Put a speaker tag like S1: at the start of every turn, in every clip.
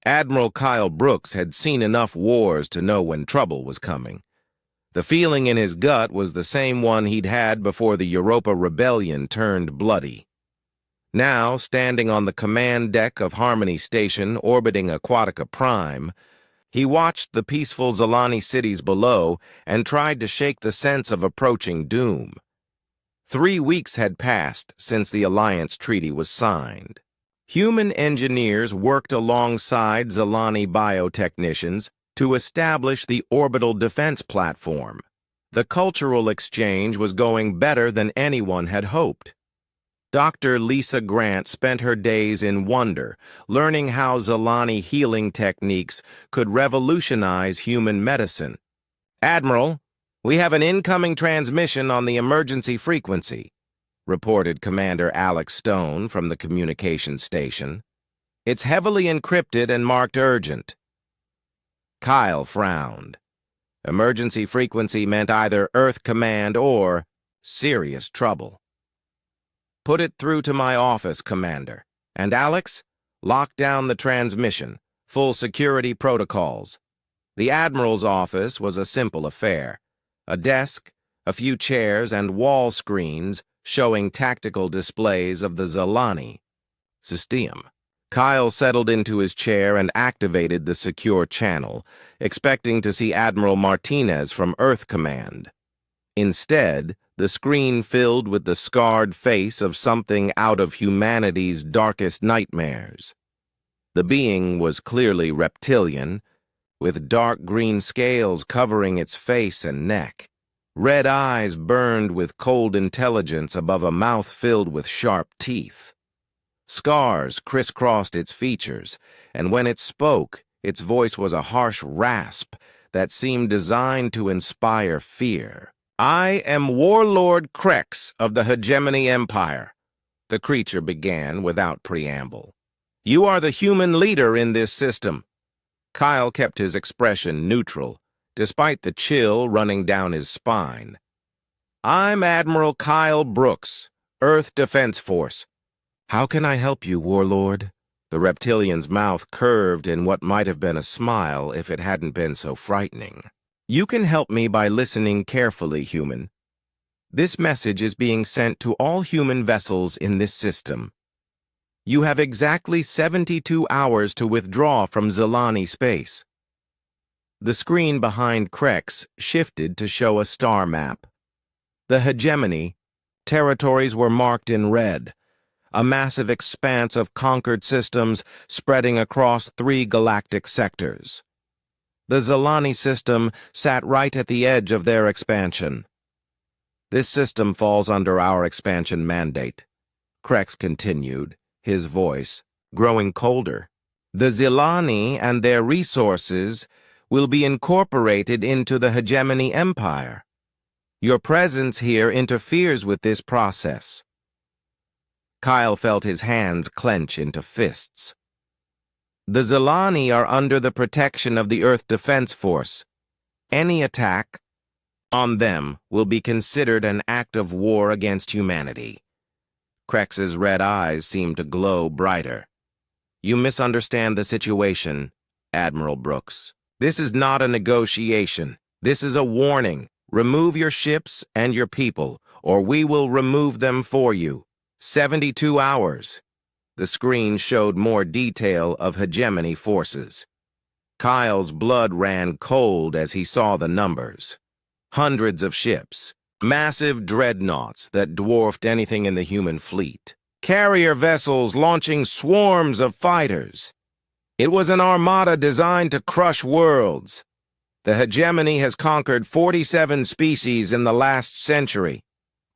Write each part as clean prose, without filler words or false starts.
S1: Admiral Kyle Brooks had seen enough wars to know when trouble was coming. The feeling in his gut was the same one he'd had before the Europa Rebellion turned bloody. Now, standing on the command deck of Harmony Station orbiting Aquatica Prime, he watched the peaceful Zilani cities below and tried to shake the sense of approaching doom. 3 weeks had passed since the Alliance Treaty was signed. Human engineers worked alongside Zilani biotechnicians to establish the orbital defense platform. The cultural exchange was going better than anyone had hoped. Dr. Lisa Grant spent her days in wonder, learning how Zilani healing techniques could revolutionize human medicine. "Admiral, we have an incoming transmission on the emergency frequency," reported Commander Alex Stone from the communications station. "It's heavily encrypted and marked urgent." Kyle frowned. Emergency frequency meant either Earth Command or serious trouble. "Put it through to my office, Commander. And Alex, lock down the transmission. Full security protocols." The Admiral's office was a simple affair. A desk, a few chairs, and wall screens showing tactical displays of the Zilani system. Kyle settled into his chair and activated the secure channel, expecting to see Admiral Martinez from Earth Command. Instead, the screen filled with the scarred face of something out of humanity's darkest nightmares. The being was clearly reptilian, with dark green scales covering its face and neck. Red eyes burned with cold intelligence above a mouth filled with sharp teeth. Scars crisscrossed its features, and when it spoke, its voice was a harsh rasp that seemed designed to inspire fear. "I am Warlord Krex of the Hegemony Empire," the creature began without preamble. "You are the human leader in this system." Kyle kept his expression neutral, despite the chill running down his spine. "I'm Admiral Kyle Brooks, Earth Defense Force." "How can I help you, Warlord?" The reptilian's mouth curved in what might have been a smile if it hadn't been so frightening. "You can help me by listening carefully, human. This message is being sent to all human vessels in this system. You have exactly 72 hours to withdraw from Zilani space." The screen behind Krex shifted to show a star map. The hegemony territories were marked in red, a massive expanse of conquered systems spreading across 3 galactic sectors. The Zilani system sat right at the edge of their expansion. "This system falls under our expansion mandate," Krex continued, his voice growing colder. "The Zilani and their resources will be incorporated into the Hegemony Empire. Your presence here interferes with this process." Kyle felt his hands clench into fists. "The Zilani are under the protection of the Earth Defense Force. Any attack on them will be considered an act of war against humanity." Krex's red eyes seemed to glow brighter. "You misunderstand the situation, Admiral Brooks. This is not a negotiation. This is a warning. Remove your ships and your people, or we will remove them for you. 72 hours. The screen showed more detail of hegemony forces. Kyle's blood ran cold as he saw the numbers. Hundreds of ships, massive dreadnoughts that dwarfed anything in the human fleet. Carrier vessels launching swarms of fighters. It was an armada designed to crush worlds. The hegemony has conquered 47 species in the last century,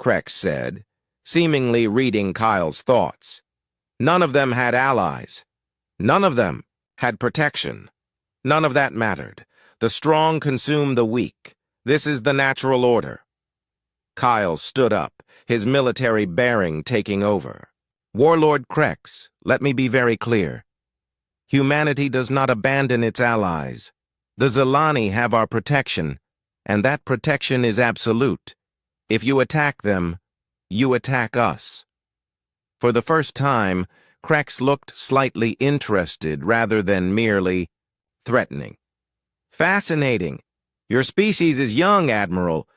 S1: Krex said, seemingly reading Kyle's thoughts. None of them had allies. None of them had protection. None of that mattered. The strong consume the weak. This is the natural order. Kyle stood up, his military bearing taking over. "Warlord Krex, let me be very clear. Humanity does not abandon its allies. The Zilani have our protection, and that protection is absolute. If you attack them, you attack us." For the first time, Krex looked slightly interested rather than merely threatening. Fascinating. Your species is young, Admiral.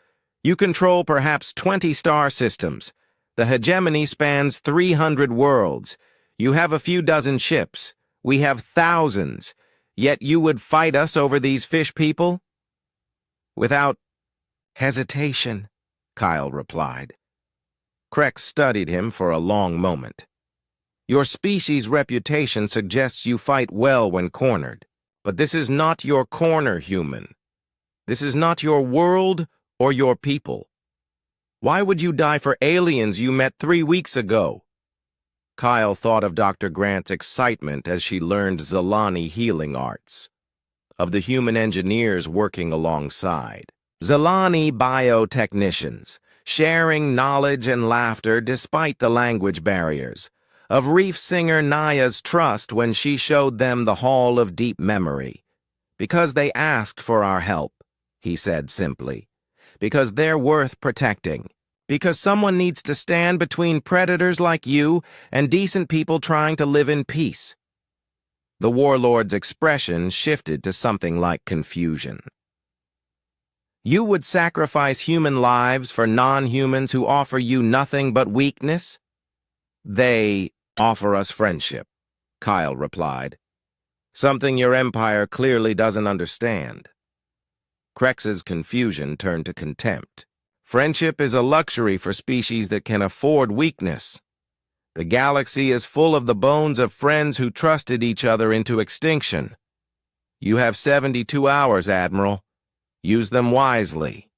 S1: You control perhaps 20 star systems. The hegemony spans 300 worlds. You have a few dozen ships. We have thousands. Yet you would fight us over these fish people? Without hesitation, Kyle replied. Krex studied him for a long moment. Your species' reputation suggests you fight well when cornered. But this is not your corner, human. This is not your world or your people. Why would you die for aliens you met 3 weeks ago? Kyle thought of Dr. Grant's excitement as she learned Zilani healing arts, of the human engineers working alongside, Zilani biotechnicians, sharing knowledge and laughter despite the language barriers, of reef singer Naya's trust when she showed them the Hall of Deep Memory. Because they asked for our help, he said simply. Because they're worth protecting. Because someone needs to stand between predators like you and decent people trying to live in peace. The warlord's expression shifted to something like confusion. You would sacrifice human lives for non-humans who offer you nothing but weakness? They offer us friendship, Kyle replied. Something your empire clearly doesn't understand. Krex's confusion turned to contempt. Friendship is a luxury for species that can afford weakness. The galaxy is full of the bones of friends who trusted each other into extinction. You have 72 hours, Admiral. Use them wisely.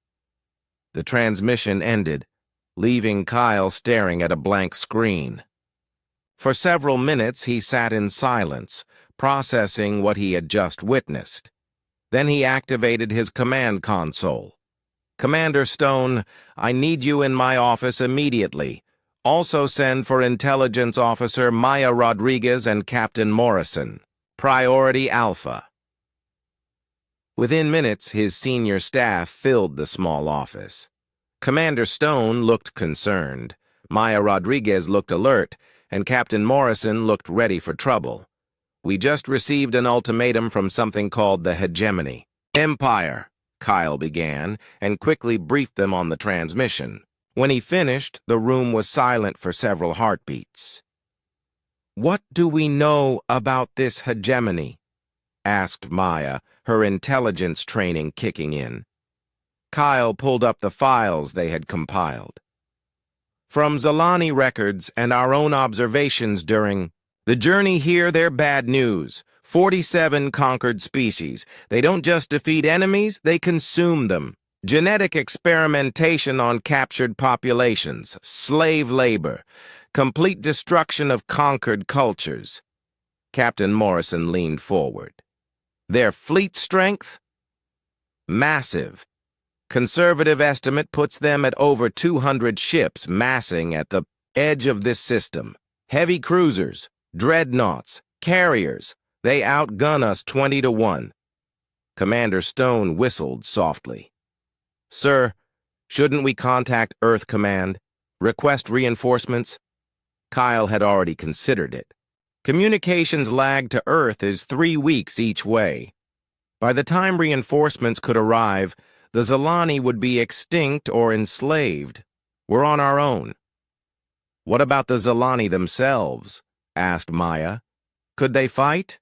S1: The transmission ended, leaving Kyle staring at a blank screen. For several minutes he sat in silence, processing what he had just witnessed. Then he activated his command console. Commander Stone, I need you in my office immediately. Also send for Intelligence Officer Maya Rodriguez and Captain Morrison. Priority Alpha. Within minutes, his senior staff filled the small office. Commander Stone looked concerned. Maya Rodriguez looked alert, and Captain Morrison looked ready for trouble. We just received an ultimatum from something called the Hegemony. Empire, Kyle began, and quickly briefed them on the transmission. When he finished, the room was silent for several heartbeats. What do we know about this hegemony? Asked Maya, her intelligence training kicking in. Kyle pulled up the files they had compiled. From Zilani records and our own observations during the journey here, they're bad news. 47 conquered species. They don't just defeat enemies, they consume them. Genetic experimentation on captured populations, slave labor, complete destruction of conquered cultures. Captain Morrison leaned forward. Their fleet strength? Massive. Conservative estimate puts them at over 200 ships massing at the edge of this system. Heavy cruisers, dreadnoughts, carriers. They outgun us 20 to 1. Commander Stone whistled softly. Sir, shouldn't we contact Earth Command? Request reinforcements? Kyle had already considered it. Communications lag to Earth is 3 weeks each way. By the time reinforcements could arrive, the Zilani would be extinct or enslaved. We're on our own. What about the Zilani themselves? Asked Maya. Could they fight?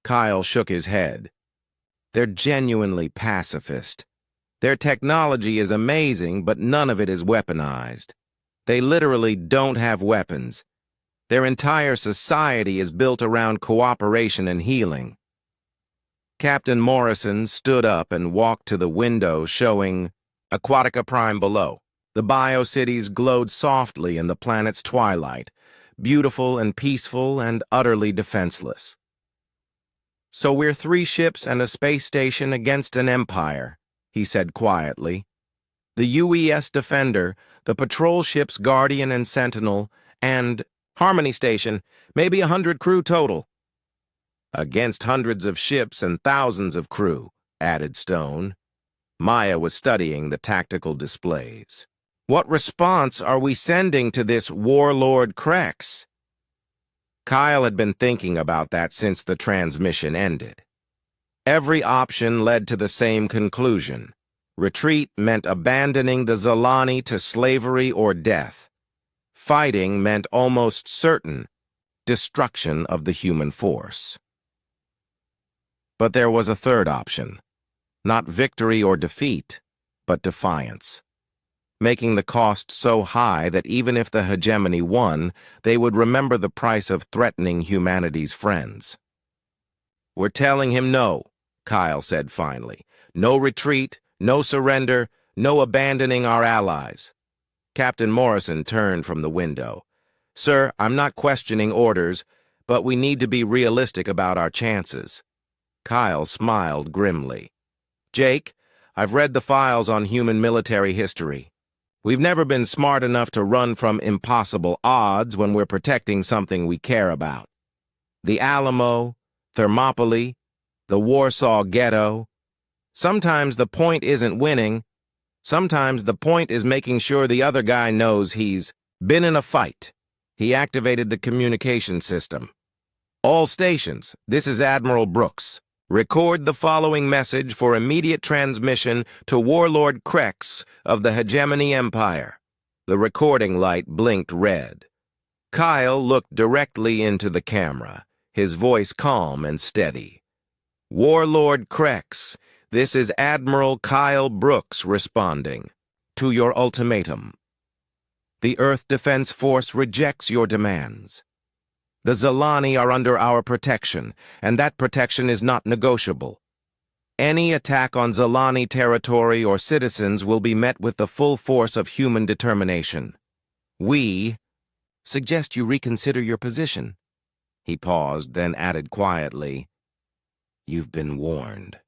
S1: Kyle shook his head. They're genuinely pacifist. Their technology is amazing, but none of it is weaponized. They literally don't have weapons. Their entire society is built around cooperation and healing. Captain Morrison stood up and walked to the window showing Aquatica Prime below. The biocities glowed softly in the planet's twilight, beautiful and peaceful and utterly defenseless. So we're 3 ships and a space station against an empire, he said quietly. The UES Defender, the patrol ships Guardian and Sentinel, and Harmony Station, maybe 100 crew total. Against hundreds of ships and thousands of crew, added Stone. Maya was studying the tactical displays. What response are we sending to this warlord Krex? Kyle had been thinking about that since the transmission ended. Every option led to the same conclusion. Retreat meant abandoning the Zalani to slavery or death. Fighting meant almost certain destruction of the human force. But there was a third option. Not victory or defeat, but defiance, making the cost so high that even if the hegemony won, they would remember the price of threatening humanity's friends. "We're telling him no," Kyle said finally. "No retreat, no surrender, no abandoning our allies." Captain Morrison turned from the window. "Sir, I'm not questioning orders, but we need to be realistic about our chances." Kyle smiled grimly. "Jake, I've read the files on human military history. We've never been smart enough to run from impossible odds when we're protecting something we care about. The Alamo, Thermopylae, the Warsaw Ghetto. Sometimes the point isn't winning. Sometimes the point is making sure the other guy knows he's been in a fight." He activated the communication system. "All stations, this is Admiral Brooks. Record the following message for immediate transmission to Warlord Krex of the Hegemony Empire." The recording light blinked red. Kyle looked directly into the camera, his voice calm and steady. "Warlord Krex, this is Admiral Kyle Brooks responding to your ultimatum. The Earth Defense Force rejects your demands. The Zalani are under our protection, and that protection is not negotiable. Any attack on Zalani territory or citizens will be met with the full force of human determination. We suggest you reconsider your position." He paused, then added quietly, "You've been warned."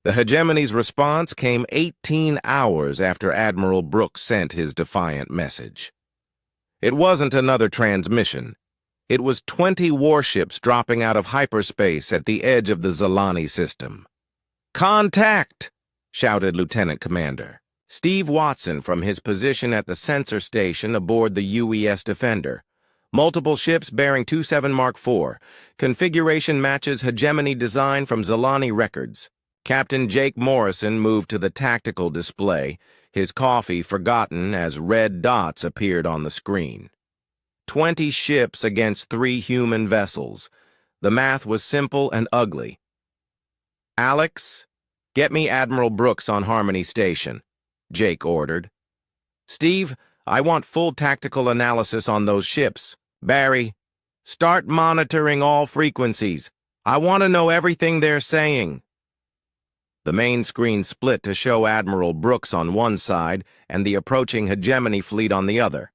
S1: The hegemony's response came 18 hours after Admiral Brooks sent his defiant message. It wasn't another transmission. It was 20 warships dropping out of hyperspace at the edge of the Zalani system. "Contact!" shouted Lieutenant Commander Steve Watson from his position at the sensor station aboard the UES Defender. "Multiple ships bearing 27 Mark IV. Configuration matches hegemony design from Zalani records." Captain Jake Morrison moved to the tactical display, his coffee forgotten as red dots appeared on the screen. 20 ships against 3 human vessels. The math was simple and ugly. "Alex, get me Admiral Brooks on Harmony Station," Jake ordered. "Steve, I want full tactical analysis on those ships. Barry, start monitoring all frequencies. I want to know everything they're saying." The main screen split to show Admiral Brooks on one side and the approaching hegemony fleet on the other.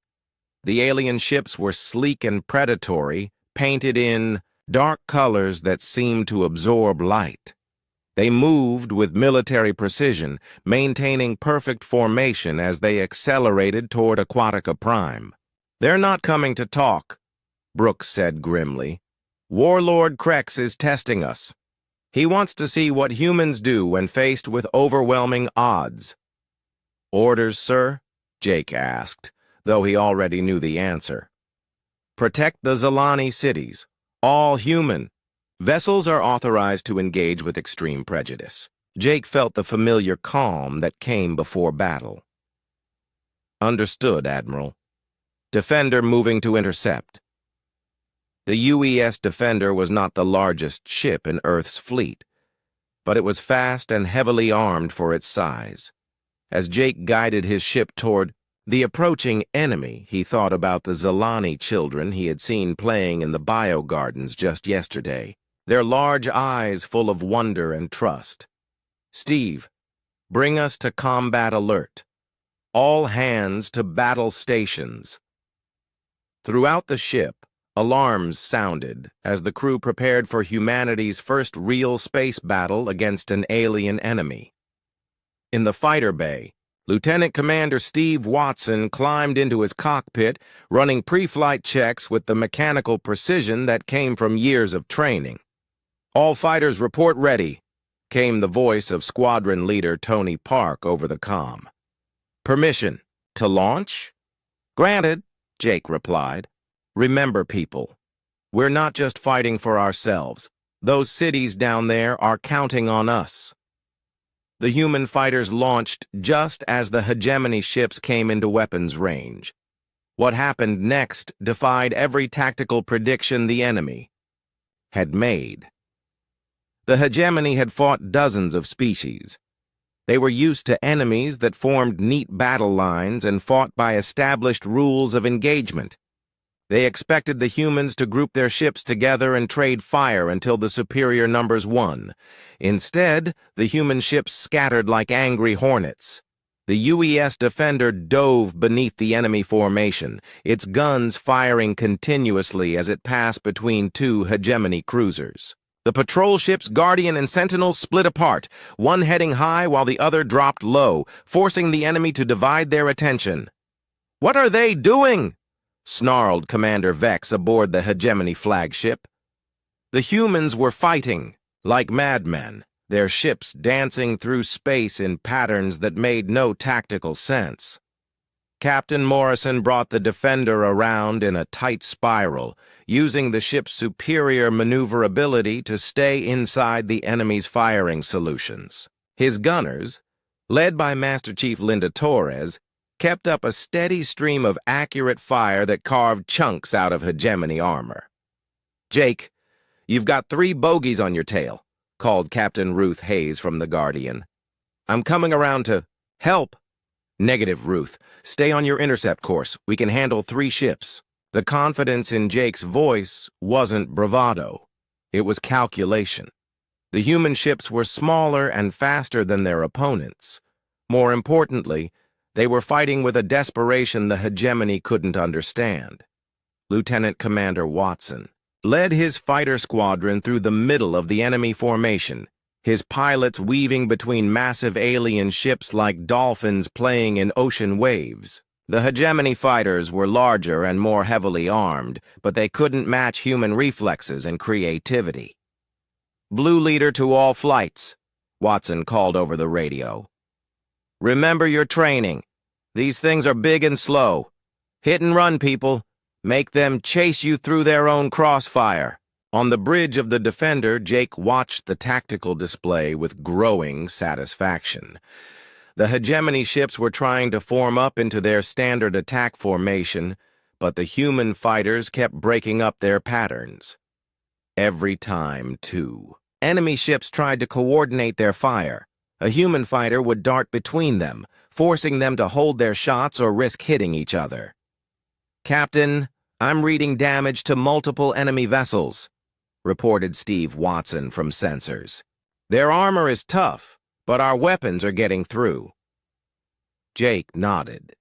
S1: The alien ships were sleek and predatory, painted in dark colors that seemed to absorb light. They moved with military precision, maintaining perfect formation as they accelerated toward Aquatica Prime. "They're not coming to talk," Brooks said grimly. "Warlord Krex is testing us. He wants to see what humans do when faced with overwhelming odds." "Orders, sir?" Jake asked, though he already knew the answer. "Protect the Zalani cities. All human. Vessels are authorized to engage with extreme prejudice." Jake felt the familiar calm that came before battle. "Understood, Admiral. Defender moving to intercept." The UES Defender was not the largest ship in Earth's fleet, but it was fast and heavily armed for its size. As Jake guided his ship toward the approaching enemy, he thought about the Zalani children he had seen playing in the biogardens just yesterday, their large eyes full of wonder and trust. "Steve, bring us to combat alert. All hands to battle stations." Throughout the ship, alarms sounded as the crew prepared for humanity's first real space battle against an alien enemy. In the fighter bay, Lieutenant Commander Steve Watson climbed into his cockpit, running pre-flight checks with the mechanical precision that came from years of training. "All fighters report ready," came the voice of Squadron Leader Tony Park over the comm. "Permission to launch?" "Granted," Jake replied. "Remember, people, We're not just fighting for ourselves. Those cities down there are counting on us. The human fighters launched just as the hegemony ships came into weapons range. What happened next defied every tactical prediction the enemy had made. The hegemony had fought dozens of species. They were used to enemies that formed neat battle lines and fought by established rules of engagement. They expected the humans to group their ships together and trade fire until the superior numbers won. Instead, the human ships scattered like angry hornets. The UES Defender dove beneath the enemy formation, its guns firing continuously as it passed between two hegemony cruisers. The patrol ships Guardian and Sentinel split apart, one heading high while the other dropped low, forcing the enemy to divide their attention. "What are they doing?" snarled Commander Vex aboard the hegemony flagship. The humans were fighting like madmen, their ships dancing through space in patterns that made no tactical sense. Captain Morrison brought the Defender around in a tight spiral, using the ship's superior maneuverability to stay inside the enemy's firing solutions. His gunners, led by Master Chief Linda Torres, kept up a steady stream of accurate fire that carved chunks out of hegemony armor. "Jake, you've got 3 bogeys on your tail," called Captain Ruth Hayes from the Guardian. "I'm coming around to help." "Negative, Ruth. Stay on your intercept course. We can handle 3 ships. The confidence in Jake's voice wasn't bravado. It was calculation. The human ships were smaller and faster than their opponents. More importantly, they were fighting with a desperation the hegemony couldn't understand. Lieutenant Commander Watson led his fighter squadron through the middle of the enemy formation, his pilots weaving between massive alien ships like dolphins playing in ocean waves. The hegemony fighters were larger and more heavily armed, but they couldn't match human reflexes and creativity. "Blue leader to all flights," Watson called over the radio. "Remember your training. These things are big and slow. Hit and run, people. Make them chase you through their own crossfire." On the bridge of the Defender, Jake watched the tactical display with growing satisfaction. The hegemony ships were trying to form up into their standard attack formation, but the human fighters kept breaking up their patterns. Every time, too. Enemy ships tried to coordinate their fire. A human fighter would dart between them, forcing them to hold their shots or risk hitting each other. "Captain, I'm reading damage to multiple enemy vessels," reported Steve Watson from sensors. "Their armor is tough, but our weapons are getting through." Jake nodded.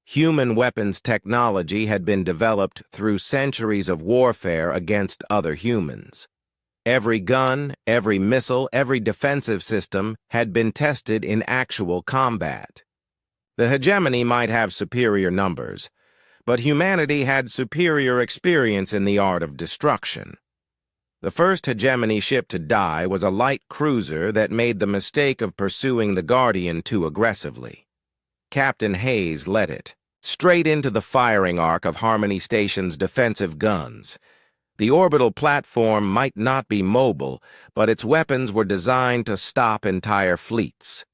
S1: Human weapons technology had been developed through centuries of warfare against other humans. Every gun, every missile, every defensive system had been tested in actual combat. The hegemony might have superior numbers, but humanity had superior experience in the art of destruction. The first hegemony ship to die was a light cruiser that made the mistake of pursuing the Guardian too aggressively. Captain Hayes led it, straight into the firing arc of Harmony Station's defensive guns. The orbital platform might not be mobile, but its weapons were designed to stop entire fleets.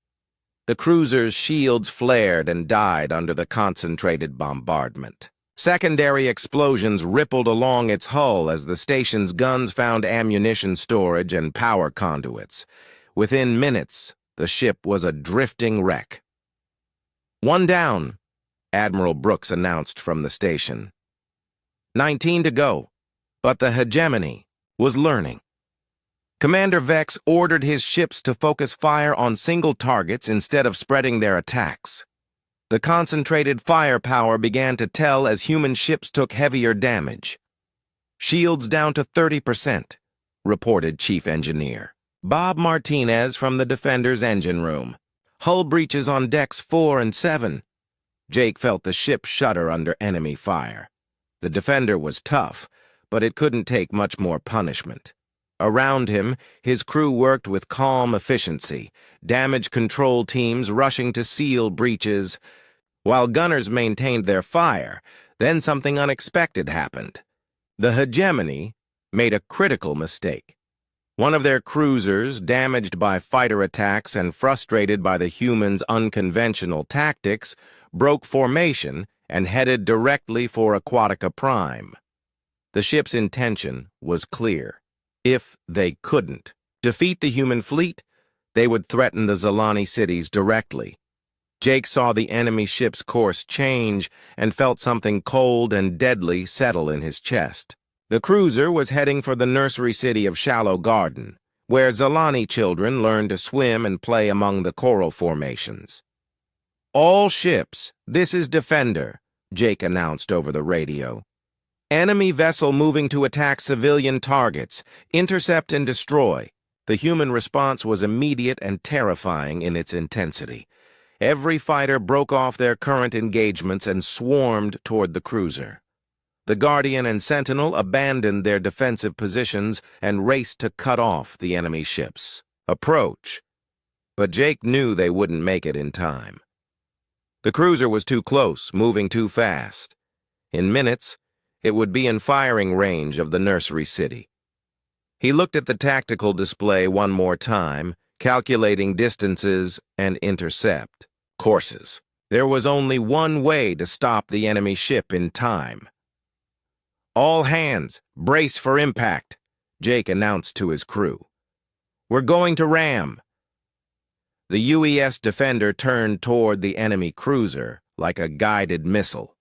S1: The cruiser's shields flared and died under the concentrated bombardment. Secondary explosions rippled along its hull as the station's guns found ammunition storage and power conduits. Within minutes, the ship was a drifting wreck. "One down," Admiral Brooks announced from the station. 19 to go. But the hegemony was learning. Commander Vex ordered his ships to focus fire on single targets instead of spreading their attacks. The concentrated firepower began to tell as human ships took heavier damage. "Shields down to 30%, reported Chief Engineer Bob Martinez from the Defender's engine room. "Hull breaches on decks 4 and 7. Jake felt the ship shudder under enemy fire. The Defender was tough, but it couldn't take much more punishment. Around him, his crew worked with calm efficiency, damage control teams rushing to seal breaches. While gunners maintained their fire, then something unexpected happened. The hegemony made a critical mistake. One of their cruisers, damaged by fighter attacks and frustrated by the humans' unconventional tactics, broke formation and headed directly for Aquatica Prime. The ship's intention was clear. If they couldn't defeat the human fleet, they would threaten the Zalani cities directly. Jake saw the enemy ship's course change and felt something cold and deadly settle in his chest. The cruiser was heading for the nursery city of Shallow Garden, where Zalani children learn to swim and play among the coral formations. "All ships, this is Defender," Jake announced over the radio. "Enemy vessel moving to attack civilian targets. Intercept and destroy." The human response was immediate and terrifying in its intensity. Every fighter broke off their current engagements and swarmed toward the cruiser. The Guardian and Sentinel abandoned their defensive positions and raced to cut off the enemy ship's approach. But Jake knew they wouldn't make it in time. The cruiser was too close, moving too fast. In minutes, it would be in firing range of the nursery city. He looked at the tactical display one more time, calculating distances and intercept courses. There was only one way to stop the enemy ship in time. "All hands, brace for impact," Jake announced to his crew. "We're going to ram." The UES Defender turned toward the enemy cruiser like a guided missile.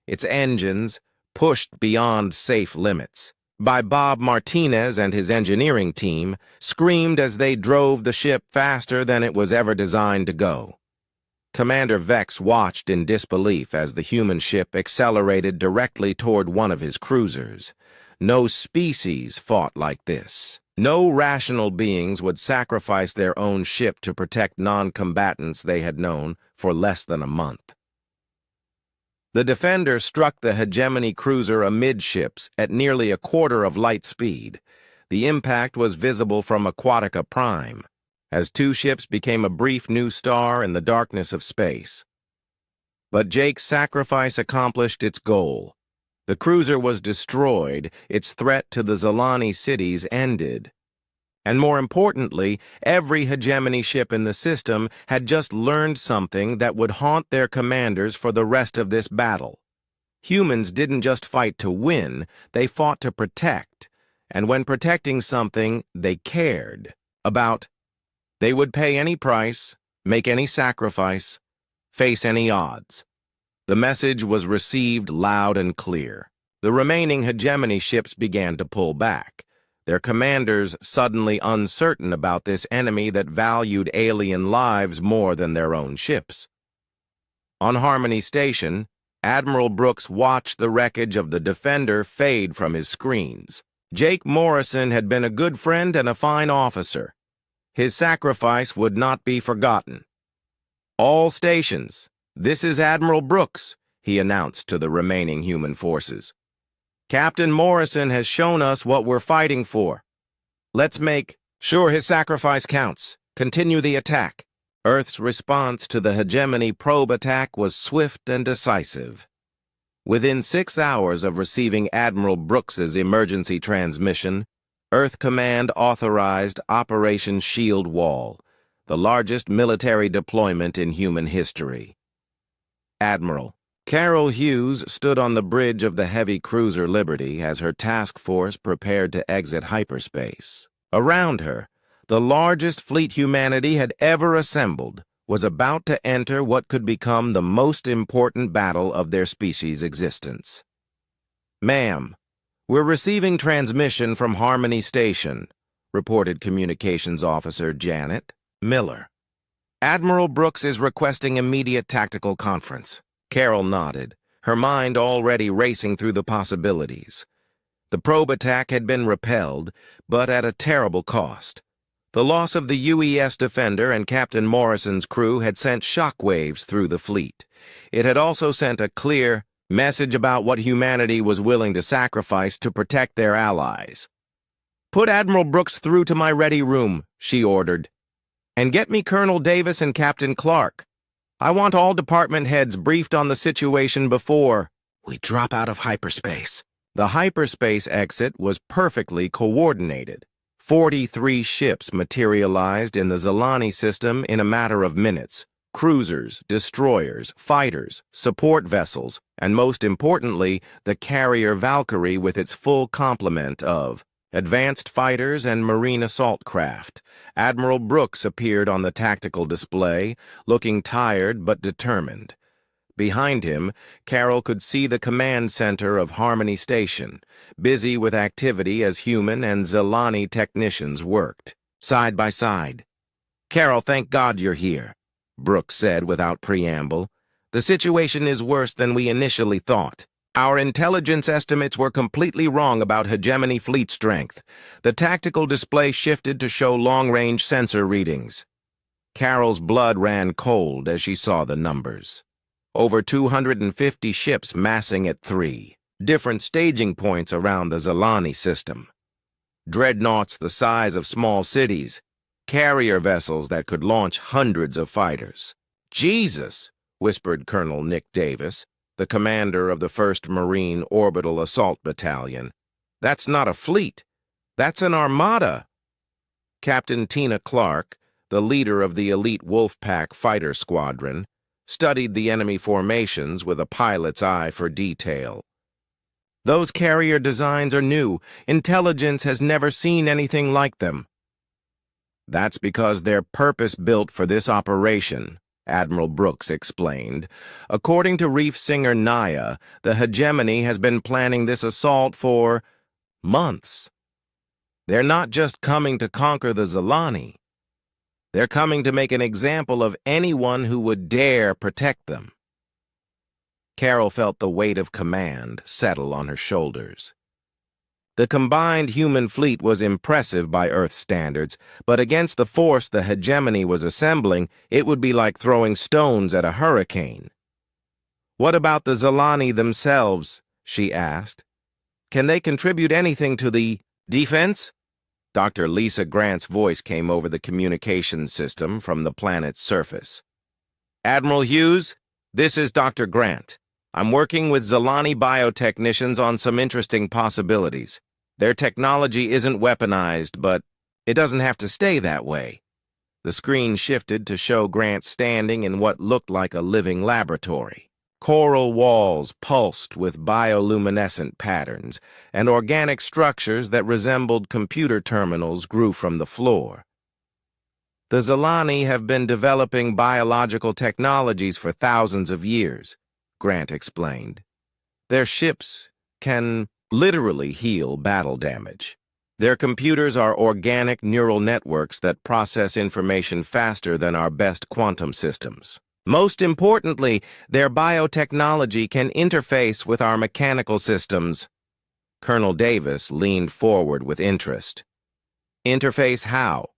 S1: Its engines, pushed beyond safe limits by Bob Martinez and his engineering team, screamed as they drove the ship faster than it was ever designed to go. Commander Vex watched in disbelief as the human ship accelerated directly toward one of his cruisers. No species fought like this. No rational beings would sacrifice their own ship to protect non-combatants they had known for less than a month. The Defender struck the hegemony cruiser amidships at nearly a quarter of light speed. The impact was visible from Aquatica Prime, as two ships became a brief new star in the darkness of space. But Jake's sacrifice accomplished its goal. The cruiser was destroyed, its threat to the Zalani cities ended. And more importantly, every hegemony ship in the system had just learned something that would haunt their commanders for the rest of this battle. Humans didn't just fight to win, they fought to protect. And when protecting something they cared about, they would pay any price, make any sacrifice, face any odds. The message was received loud and clear. The remaining hegemony ships began to pull back, their commanders suddenly uncertain about this enemy that valued alien lives more than their own ships. On Harmony Station, Admiral Brooks watched the wreckage of the Defender fade from his screens. Jake Morrison had been a good friend and a fine officer. His sacrifice would not be forgotten. "All stations, this is Admiral Brooks," he announced to the remaining human forces. "Captain Morrison has shown us what we're fighting for. Let's make sure his sacrifice counts. Continue the attack." Earth's response to the hegemony probe attack was swift and decisive. Within 6 hours of receiving Admiral Brooks's emergency transmission, Earth Command authorized Operation Shield Wall, the largest military deployment in human history. Admiral Carol Hughes stood on the bridge of the heavy cruiser Liberty as her task force prepared to exit hyperspace. Around her, the largest fleet humanity had ever assembled was about to enter what could become the most important battle of their species' existence. "Ma'am, we're receiving transmission from Harmony Station," reported Communications Officer Janet Miller. "Admiral Brooks is requesting immediate tactical conference." Carol nodded, her mind already racing through the possibilities. The probe attack had been repelled, but at a terrible cost. The loss of the UES Defender and Captain Morrison's crew had sent shockwaves through the fleet. It had also sent a clear message about what humanity was willing to sacrifice to protect their allies. "Put Admiral Brooks through to my ready room," she ordered. "And get me Colonel Davis and Captain Clark. I want all department heads briefed on the situation before we drop out of hyperspace." The hyperspace exit was perfectly coordinated. 43 ships materialized in the Zalani system in a matter of minutes. Cruisers, destroyers, fighters, support vessels, and most importantly, the carrier Valkyrie with its full complement of advanced fighters and marine assault craft. Admiral Brooks appeared on the tactical display, looking tired but determined. Behind him, Carol could see the command center of Harmony Station, busy with activity as human and Zalani technicians worked, side by side. "Carol, thank God you're here," Brooks said without preamble. "The situation is worse than we initially thought. Our intelligence estimates were completely wrong about hegemony fleet strength. The tactical display shifted to show long-range sensor readings." Carol's blood ran cold as she saw the numbers. Over 250 ships massing at 3 different staging points around the Zalani system. Dreadnoughts the size of small cities, carrier vessels that could launch hundreds of fighters. "Jesus," whispered Colonel Nick Davis, the commander of the 1st Marine Orbital Assault Battalion. "That's not a fleet. That's an armada." Captain Tina Clark, the leader of the elite Wolfpack fighter squadron, studied the enemy formations with a pilot's eye for detail. "Those carrier designs are new. Intelligence has never seen anything like them." "That's because they're purpose-built for this operation," Admiral Brooks explained. "According to Reef singer Naya, the hegemony has been planning this assault for months. They're not just coming to conquer the Zalani. They're coming to make an example of anyone who would dare protect them." Carol felt the weight of command settle on her shoulders. The combined human fleet was impressive by Earth standards, but against the force the hegemony was assembling, it would be like throwing stones at a hurricane. "What about the Zalani themselves?" she asked. "Can they contribute anything to the defense?" Dr. Lisa Grant's voice came over the communications system from the planet's surface. "Admiral Hughes, this is Dr. Grant. I'm working with Zalani biotechnicians on some interesting possibilities. Their technology isn't weaponized, but it doesn't have to stay that way." The screen shifted to show Grant standing in what looked like a living laboratory. Coral walls pulsed with bioluminescent patterns, and organic structures that resembled computer terminals grew from the floor. "The Zalani have been developing biological technologies for thousands of years," Grant explained. "Their ships can literally heal battle damage. Their computers are organic neural networks that process information faster than our best quantum systems. Most importantly, their biotechnology can interface with our mechanical systems." Colonel Davis leaned forward with interest. "Interface how?"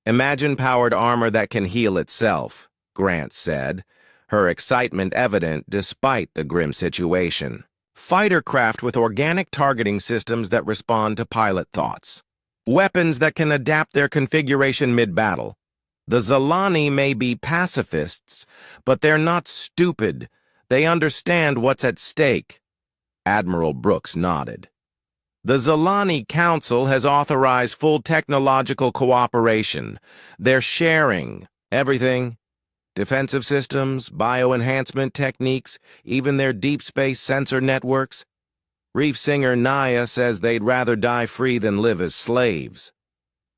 S1: "Imagine-powered armor that can heal itself," Grant said, her excitement evident despite the grim situation. "Fighter craft with organic targeting systems that respond to pilot thoughts. Weapons that can adapt their configuration mid-battle. The Zalani may be pacifists, but they're not stupid. They understand what's at stake." Admiral Brooks nodded. "The Zalani Council has authorized full technological cooperation. They're sharing everything. Defensive systems, bioenhancement techniques, even their deep space sensor networks. Reef singer Naya says they'd rather die free than live as slaves."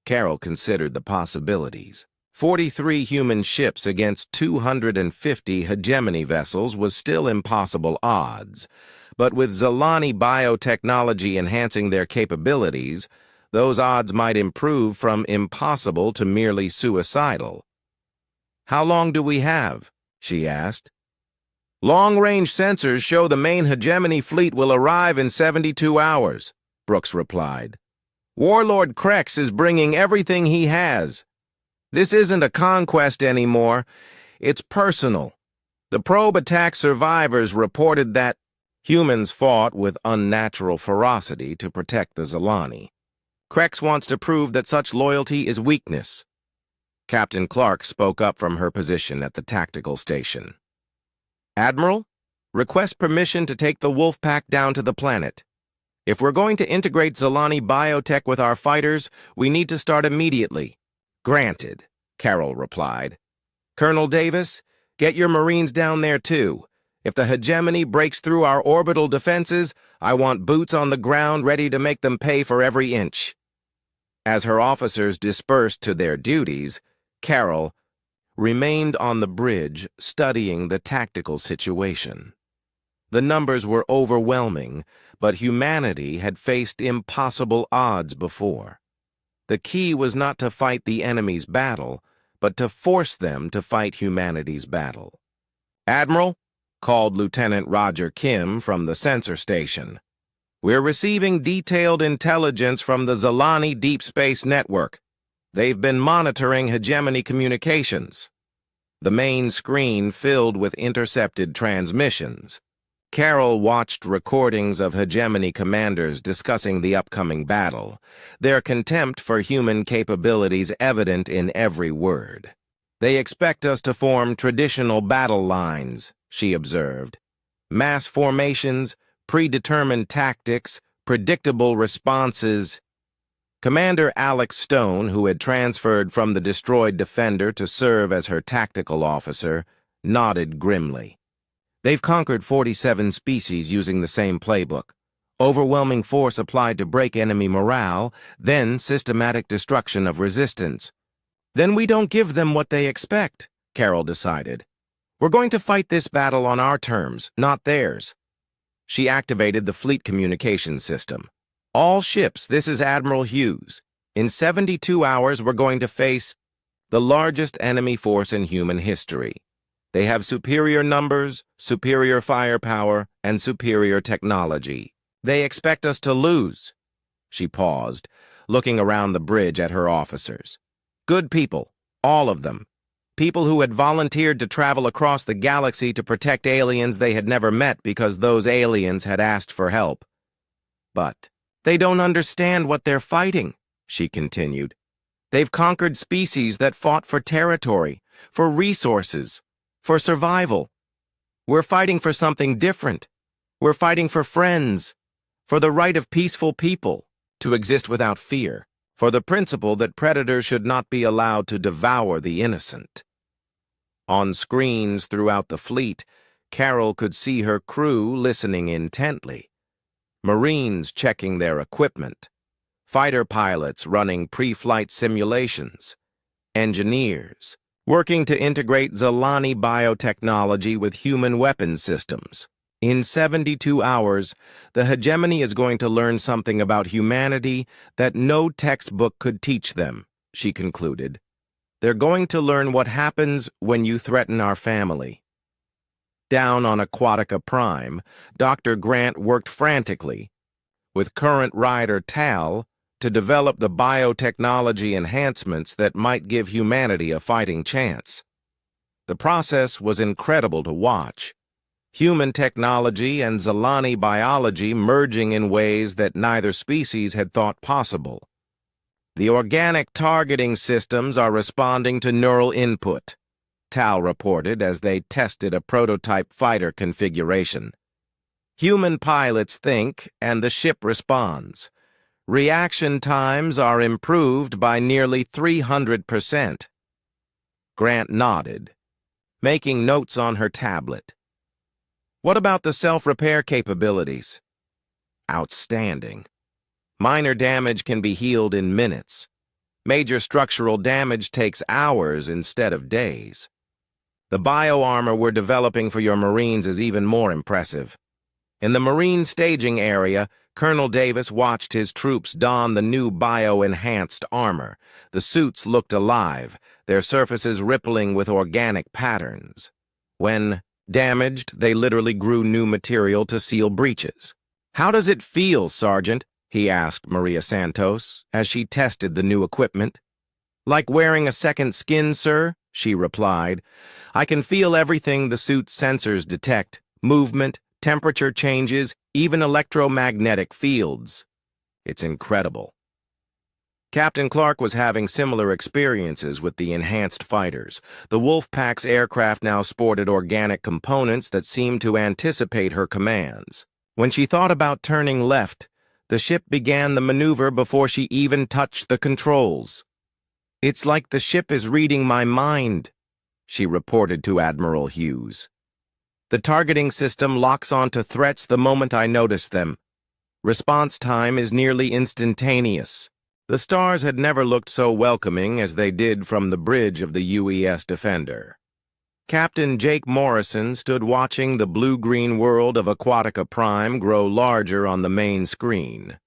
S1: Carol considered the possibilities. 43 human ships against 250 hegemony vessels was still impossible odds, but with Zalani biotechnology enhancing their capabilities, those odds might improve from impossible to merely suicidal. "How long do we have?" she asked. "Long-range sensors show the main hegemony fleet will arrive in 72 hours, Brooks replied. "Warlord Krex is bringing everything he has. This isn't a conquest anymore. It's personal. The probe attack survivors reported that humans fought with unnatural ferocity to protect the Zalani. Krex wants to prove that such loyalty is weakness." Captain Clark spoke up from her position at the tactical station. "Admiral?" Request permission to take the wolf pack down to the planet. If we're going to integrate Zalani biotech with our fighters, we need to start immediately." "Granted," Carol replied. "Colonel Davis, get your Marines down there too. If the hegemony breaks through our orbital defenses, I want boots on the ground ready to make them pay for every inch." As her officers dispersed to their duties, Carol remained on the bridge studying the tactical situation. The numbers were overwhelming, but humanity had faced impossible odds before. The key was not to fight the enemy's battle, but to force them to fight humanity's battle. "Admiral," called Lieutenant Roger Kim from the sensor station, "we're receiving detailed intelligence from the Zalani Deep Space Network. They've been monitoring hegemony communications." The main screen filled with intercepted transmissions. Carol watched recordings of hegemony commanders discussing the upcoming battle, their contempt for human capabilities evident in every word. "They expect us to form traditional battle lines," she observed. "Mass formations, predetermined tactics, predictable responses." Commander Alex Stone, who had transferred from the destroyed Defender to serve as her tactical officer, nodded grimly. "They've conquered 47 species using the same playbook. Overwhelming force applied to break enemy morale, then systematic destruction of resistance." "Then we don't give them what they expect," Carol decided. "We're going to fight this battle on our terms, not theirs." She activated the fleet communication system. "All ships, this is Admiral Hughes. In 72 hours, we're going to face the largest enemy force in human history. They have superior numbers, superior firepower, and superior technology. They expect us to lose." She paused, looking around the bridge at her officers. Good people, all of them. People who had volunteered to travel across the galaxy to protect aliens they had never met because those aliens had asked for help. "But they don't understand what they're fighting," she continued. "They've conquered species that fought for territory, for resources, for survival. We're fighting for something different. We're fighting for friends, for the right of peaceful people to exist without fear, for the principle that predators should not be allowed to devour the innocent." On screens throughout the fleet, Carol could see her crew listening intently. Marines checking their equipment, fighter pilots running pre-flight simulations, engineers working to integrate Zalani biotechnology with human weapon systems. In 72 hours, the hegemony is going to learn something about humanity that no textbook could teach them, she concluded. They're going to learn what happens when you threaten our family. Down on Aquatica Prime, Dr. Grant worked frantically with current rider Tal to develop the biotechnology enhancements that might give humanity a fighting chance. The process was incredible to watch. Human technology and Zalani biology merging in ways that neither species had thought possible. "The organic targeting systems are responding to neural input," Tal reported as they tested a prototype fighter configuration. "Human pilots think, and the ship responds. Reaction times are improved by nearly 300%. Grant nodded, making notes on her tablet. "What about the self-repair capabilities?" "Outstanding. Minor damage can be healed in minutes. Major structural damage takes hours instead of days. The bioarmor we're developing for your Marines is even more impressive." In the Marine staging area, Colonel Davis watched his troops don the new bio-enhanced armor. The suits looked alive, their surfaces rippling with organic patterns. When damaged, they literally grew new material to seal breaches. "How does it feel, Sergeant?" he asked Maria Santos as she tested the new equipment. "Like wearing a second skin, sir," she replied. "I can feel everything the suit's sensors detect, movement, temperature changes, even electromagnetic fields. It's incredible." Captain Clark was having similar experiences with the enhanced fighters. The Wolfpack's aircraft now sported organic components that seemed to anticipate her commands. When she thought about turning left, the ship began the maneuver before she even touched the controls. "It's like the ship is reading my mind," she reported to Admiral Hughes. "The targeting system locks onto threats the moment I notice them. Response time is nearly instantaneous." The stars had never looked so welcoming as they did from the bridge of the UES Defender. Captain Jake Morrison stood watching the blue-green world of Aquatica Prime grow larger on the main screen.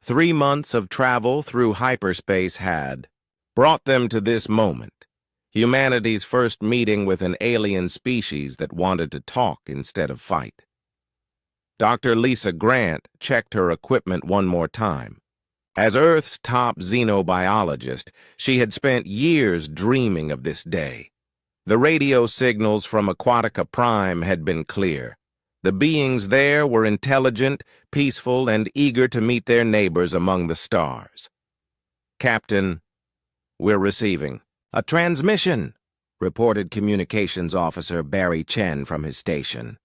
S1: 3 months of travel through hyperspace had brought them to this moment, humanity's first meeting with an alien species that wanted to talk instead of fight. Dr. Lisa Grant checked her equipment one more time. As Earth's top xenobiologist, she had spent years dreaming of this day. The radio signals from Aquatica Prime had been clear. The beings there were intelligent, peaceful, and eager to meet their neighbors among the stars. "Captain, we're receiving a transmission," reported Communications Officer Barry Chen from his station.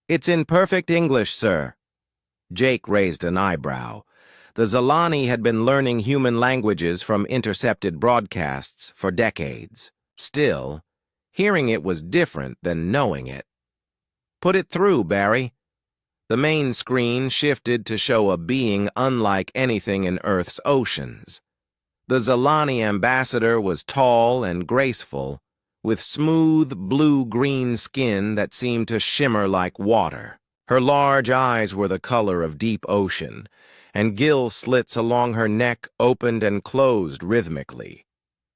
S1: "It's in perfect English, sir." Jake raised an eyebrow. The Zalani had been learning human languages from intercepted broadcasts for decades. Still, hearing it was different than knowing it. "Put it through, Barry." The main screen shifted to show a being unlike anything in Earth's oceans. The Zalani ambassador was tall and graceful, with smooth blue-green skin that seemed to shimmer like water. Her large eyes were the color of deep ocean, and gill slits along her neck opened and closed rhythmically.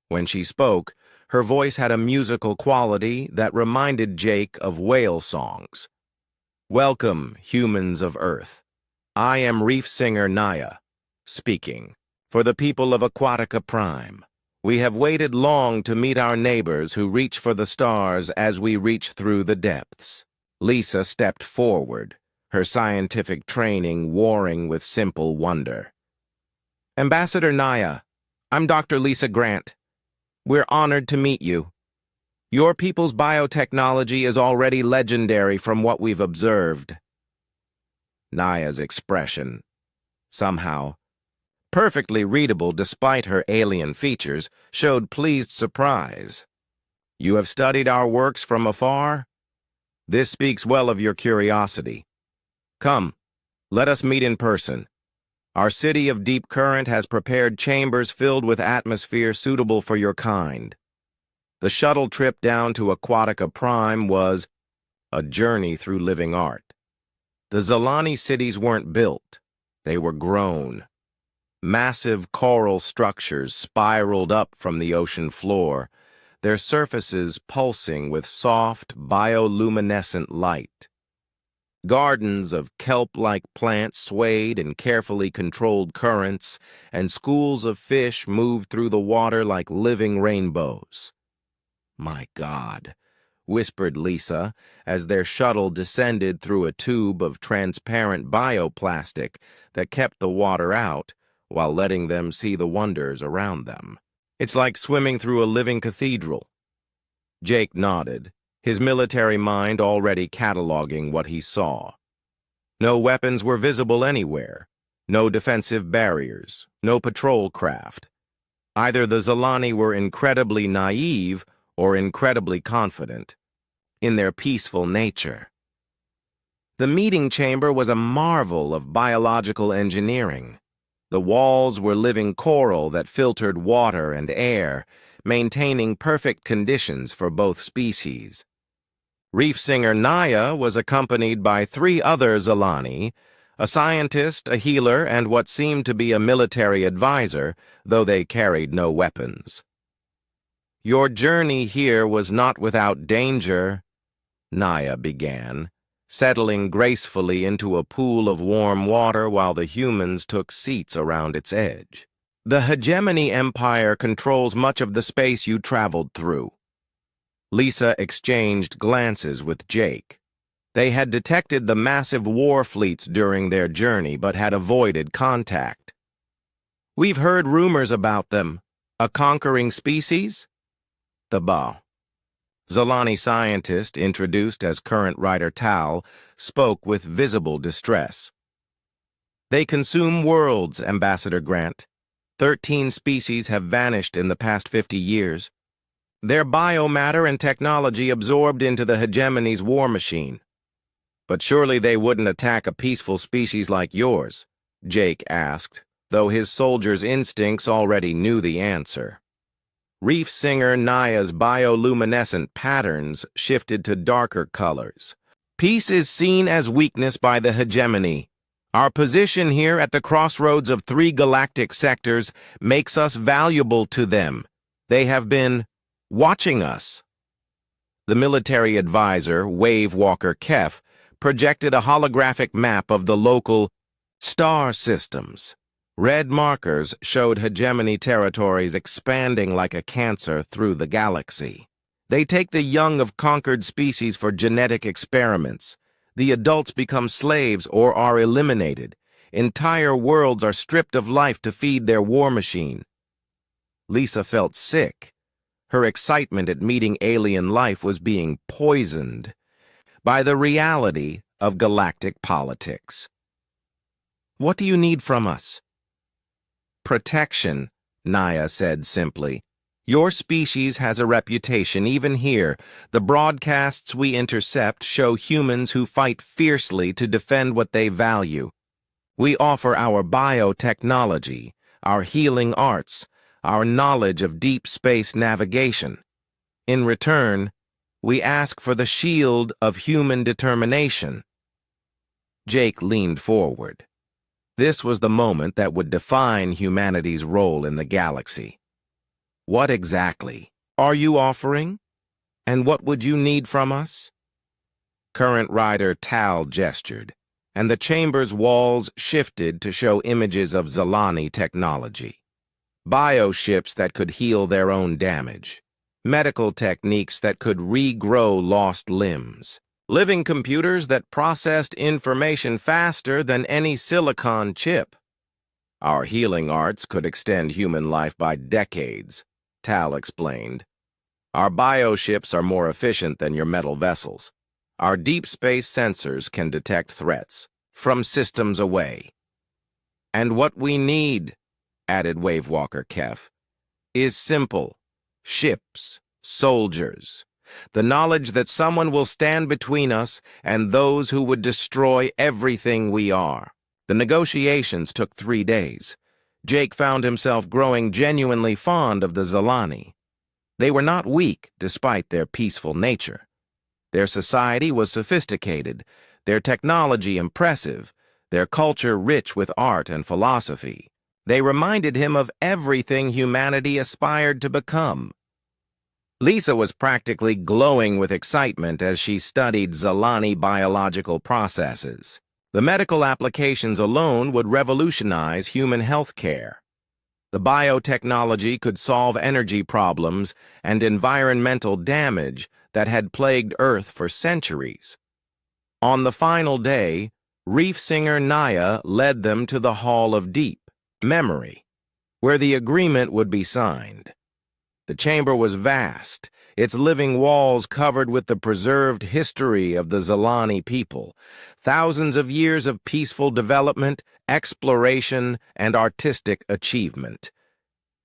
S1: When she spoke, her voice had a musical quality that reminded Jake of whale songs. "Welcome, humans of Earth. I am reef singer Naya, speaking. For the people of Aquatica Prime, we have waited long to meet our neighbors who reach for the stars as we reach through the depths." Lisa stepped forward, her scientific training warring with simple wonder. "Ambassador Naya, I'm Dr. Lisa Grant. We're honored to meet you. Your people's biotechnology is already legendary from what we've observed." Naya's expression, somehow perfectly readable despite her alien features, showed pleased surprise. "You have studied our works from afar? This speaks well of your curiosity. Come, let us meet in person. Our city of Deep Current has prepared chambers filled with atmosphere suitable for your kind." The shuttle trip down to Aquatica Prime was a journey through living art. The Zalani cities weren't built, they were grown. Massive coral structures spiraled up from the ocean floor, their surfaces pulsing with soft, bioluminescent light. Gardens of kelp-like plants swayed in carefully controlled currents, and schools of fish moved through the water like living rainbows. "My God," whispered Lisa, as their shuttle descended through a tube of transparent bioplastic that kept the water out while letting them see the wonders around them. "It's like swimming through a living cathedral." Jake nodded, his military mind already cataloging what he saw. No weapons were visible anywhere, no defensive barriers, no patrol craft. Either the Zalani were incredibly naive or incredibly confident in their peaceful nature. The meeting chamber was a marvel of biological engineering. The walls were living coral that filtered water and air, maintaining perfect conditions for both species. Reef singer Naya was accompanied by 3 other Zalani, a scientist, a healer, and what seemed to be a military advisor, though they carried no weapons. "Your journey here was not without danger," Naya began, settling gracefully into a pool of warm water while the humans took seats around its edge. "The Hegemony Empire controls much of the space you traveled through." Lisa exchanged glances with Jake. They had detected the massive war fleets during their journey but had avoided contact. We've heard rumors about them. A conquering species? The Ba. Zalani scientist, introduced as current writer Tal, spoke with visible distress. They consume worlds, Ambassador Grant. 13 species have vanished in the past 50 years. Their biomatter and technology absorbed into the hegemony's war machine. But surely they wouldn't attack a peaceful species like yours, Jake asked, though his soldier's instincts already knew the answer. Reef singer Naya's bioluminescent patterns shifted to darker colors. Peace is seen as weakness by the hegemony. Our position here at the crossroads of 3 galactic sectors makes us valuable to them. They have been watching us. The military advisor, Wave Walker Kef, projected a holographic map of the local star systems. Red markers showed hegemony territories expanding like a cancer through the galaxy. They take the young of conquered species for genetic experiments. The adults become slaves or are eliminated. Entire worlds are stripped of life to feed their war machine. Lisa felt sick. Her excitement at meeting alien life was being poisoned by the reality of galactic politics. What do you need from us? Protection, Naya said simply. Your species has a reputation even here. The broadcasts we intercept show humans who fight fiercely to defend what they value. We offer our biotechnology, our healing arts, our knowledge of deep space navigation. In return, we ask for the shield of human determination. Jake leaned forward. This was the moment that would define humanity's role in the galaxy. What exactly are you offering? And what would you need from us? Current Rider Tal gestured, and the chamber's walls shifted to show images of Zalani technology. Bioships that could heal their own damage. Medical techniques that could regrow lost limbs. Living computers that processed information faster than any silicon chip. Our healing arts could extend human life by decades, Tal explained. Our bioships are more efficient than your metal vessels. Our deep space sensors can detect threats from systems away. And what we need, added Wavewalker Kef, is simple. Ships, soldiers. The knowledge that someone will stand between us and those who would destroy everything we are. The negotiations took 3 days. Jake found himself growing genuinely fond of the Zalani. They were not weak, despite their peaceful nature. Their society was sophisticated, their technology impressive, their culture rich with art and philosophy. They reminded him of everything humanity aspired to become. Lisa was practically glowing with excitement as she studied Zalani biological processes. The medical applications alone would revolutionize human health care. The biotechnology could solve energy problems and environmental damage that had plagued Earth for centuries. On the final day, reef singer Naya led them to the Hall of Deep Memory, where the agreement would be signed. The chamber was vast, its living walls covered with the preserved history of the Zalani people, thousands of years of peaceful development, exploration, and artistic achievement.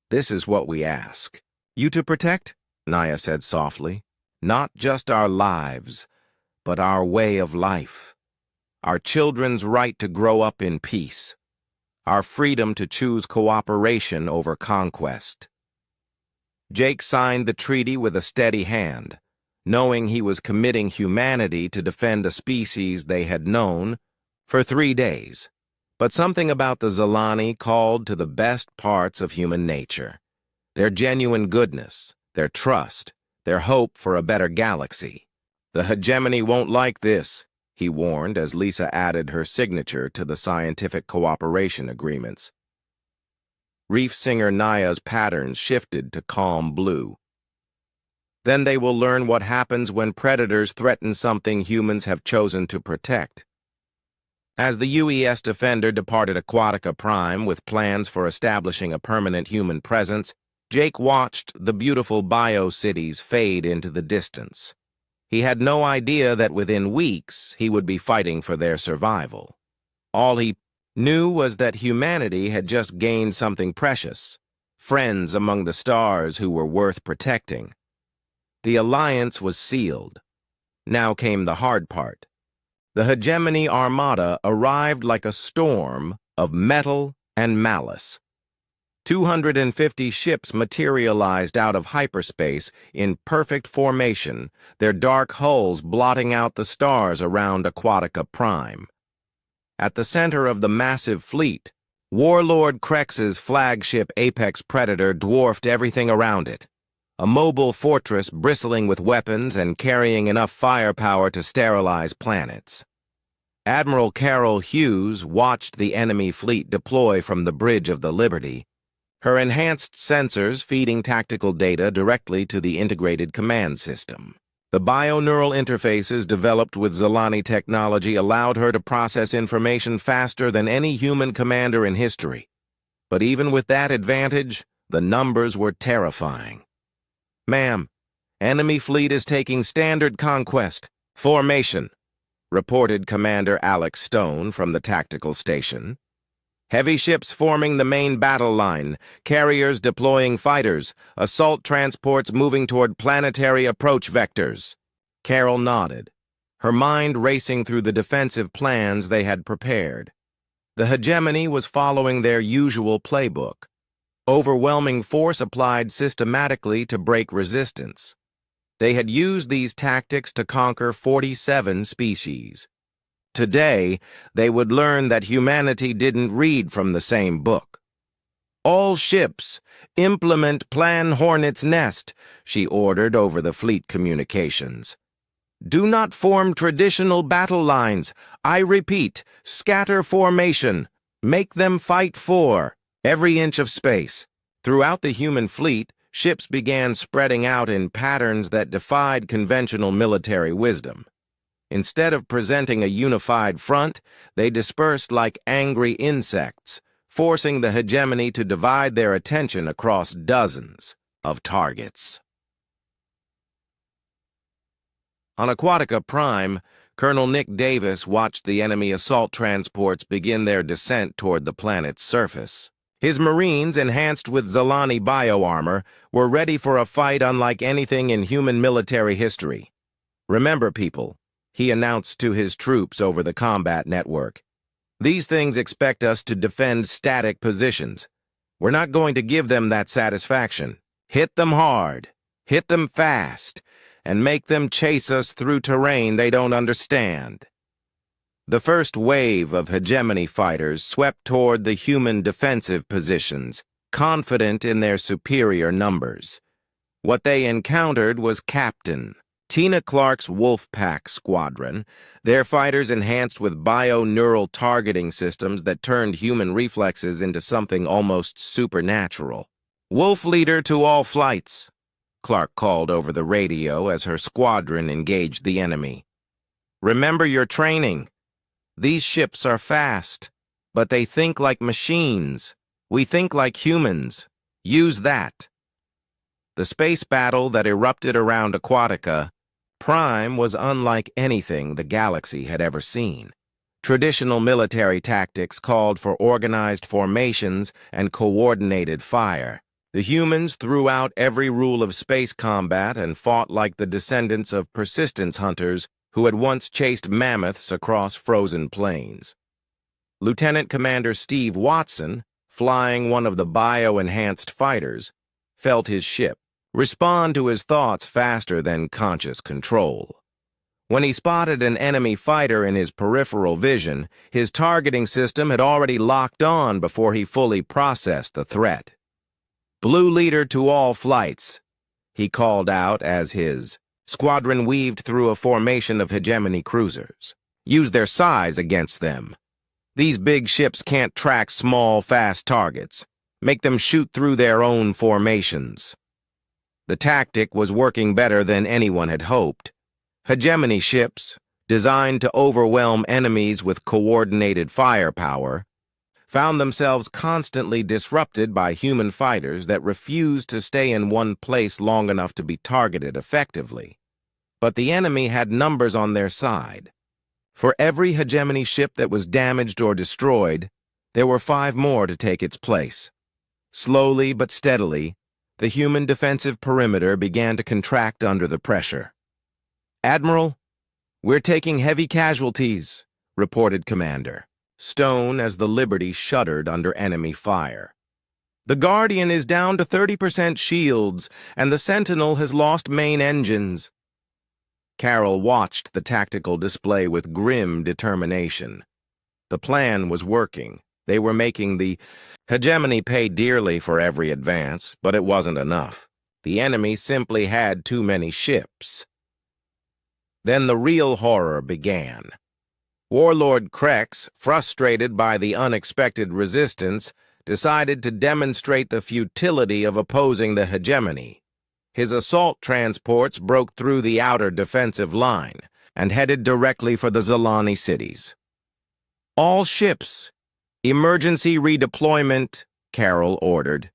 S1: This is what we ask. You to protect, Naya said softly, not just our lives, but our way of life, our children's right to grow up in peace, our freedom to choose cooperation over conquest. Jake signed the treaty with a steady hand, knowing he was committing humanity to defend a species they had known for 3 days. But something about the Zalani called to the best parts of human nature. Their genuine goodness, their trust, their hope for a better galaxy. The hegemony won't like this, he warned as Lisa added her signature to the scientific cooperation agreements. Reef singer Naya's patterns shifted to calm blue. Then they will learn what happens when predators threaten something humans have chosen to protect. As the UES Defender departed Aquatica Prime with plans for establishing a permanent human presence, Jake watched the beautiful bio-cities fade into the distance. He had no idea that within weeks he would be fighting for their survival. All he knew was that humanity had just gained something precious, friends among the stars who were worth protecting. The alliance was sealed. Now came the hard part. The hegemony armada arrived like a storm of metal and malice. 250 ships materialized out of hyperspace in perfect formation, their dark hulls blotting out the stars around Aquatica Prime. At the center of the massive fleet, Warlord Krex's flagship Apex Predator dwarfed everything around it, a mobile fortress bristling with weapons and carrying enough firepower to sterilize planets. Admiral Carol Hughes watched the enemy fleet deploy from the Bridge of the Liberty, her enhanced sensors feeding tactical data directly to the integrated command system. The bioneural interfaces developed with Zilani technology allowed her to process information faster than any human commander in history. But even with that advantage, the numbers were terrifying. "Ma'am, enemy fleet is taking standard conquest. Formation," reported Commander Alex Stone from the tactical station. "Heavy ships forming the main battle line, carriers deploying fighters, assault transports moving toward planetary approach vectors." Carol nodded, her mind racing through the defensive plans they had prepared. The hegemony was following their usual playbook. Overwhelming force applied systematically to break resistance. They had used these tactics to conquer 47 species. Today, they would learn that humanity didn't read from the same book. "All ships, implement Plan Hornet's Nest," she ordered over the fleet communications. "Do not form traditional battle lines. I repeat, scatter formation. Make them fight for every inch of space." Throughout the human fleet, ships began spreading out in patterns that defied conventional military wisdom. Instead of presenting a unified front, they dispersed like angry insects, forcing the hegemony to divide their attention across dozens of targets. On Aquatica Prime, Colonel Nick Davis watched the enemy assault transports begin their descent toward the planet's surface. His Marines, enhanced with Zilani bioarmor, were ready for a fight unlike anything in human military history. "Remember, people," he announced to his troops over the combat network, "these things expect us to defend static positions. We're not going to give them that satisfaction. Hit them hard, hit them fast, and make them chase us through terrain they don't understand." The first wave of hegemony fighters swept toward the human defensive positions, confident in their superior numbers. What they encountered was Captain Tina Clark's Wolfpack Squadron, their fighters enhanced with bio-neural targeting systems that turned human reflexes into something almost supernatural. "Wolf leader to all flights," Clark called over the radio as her squadron engaged the enemy. "Remember your training. These ships are fast, but they think like machines. We think like humans. Use that." The space battle that erupted around Aquatica Prime was unlike anything the galaxy had ever seen. Traditional military tactics called for organized formations and coordinated fire. The humans threw out every rule of space combat and fought like the descendants of persistence hunters who had once chased mammoths across frozen plains. Lieutenant Commander Steve Watson, flying one of the bio-enhanced fighters, felt his ship respond to his thoughts faster than conscious control. When he spotted an enemy fighter in his peripheral vision, his targeting system had already locked on before he fully processed the threat. "Blue leader to all flights," he called out as his squadron weaved through a formation of hegemony cruisers. "Use their size against them. These big ships can't track small, fast targets. Make them shoot through their own formations." The tactic was working better than anyone had hoped. Hegemony ships, designed to overwhelm enemies with coordinated firepower, found themselves constantly disrupted by human fighters that refused to stay in one place long enough to be targeted effectively. But the enemy had numbers on their side. For every hegemony ship that was damaged or destroyed, there were 5 more to take its place. Slowly but steadily, the human defensive perimeter began to contract under the pressure. "Admiral, we're taking heavy casualties," reported Commander Stone as the Liberty shuddered under enemy fire. "The Guardian is down to 30% shields, and the Sentinel has lost main engines." Carol watched the tactical display with grim determination. The plan was working. They were making the hegemony pay dearly for every advance, but it wasn't enough. The enemy simply had too many ships. Then the real horror began. Warlord Krex, frustrated by the unexpected resistance, decided to demonstrate the futility of opposing the hegemony. His assault transports broke through the outer defensive line and headed directly for the Zalani cities. "All ships, emergency redeployment," Carol ordered.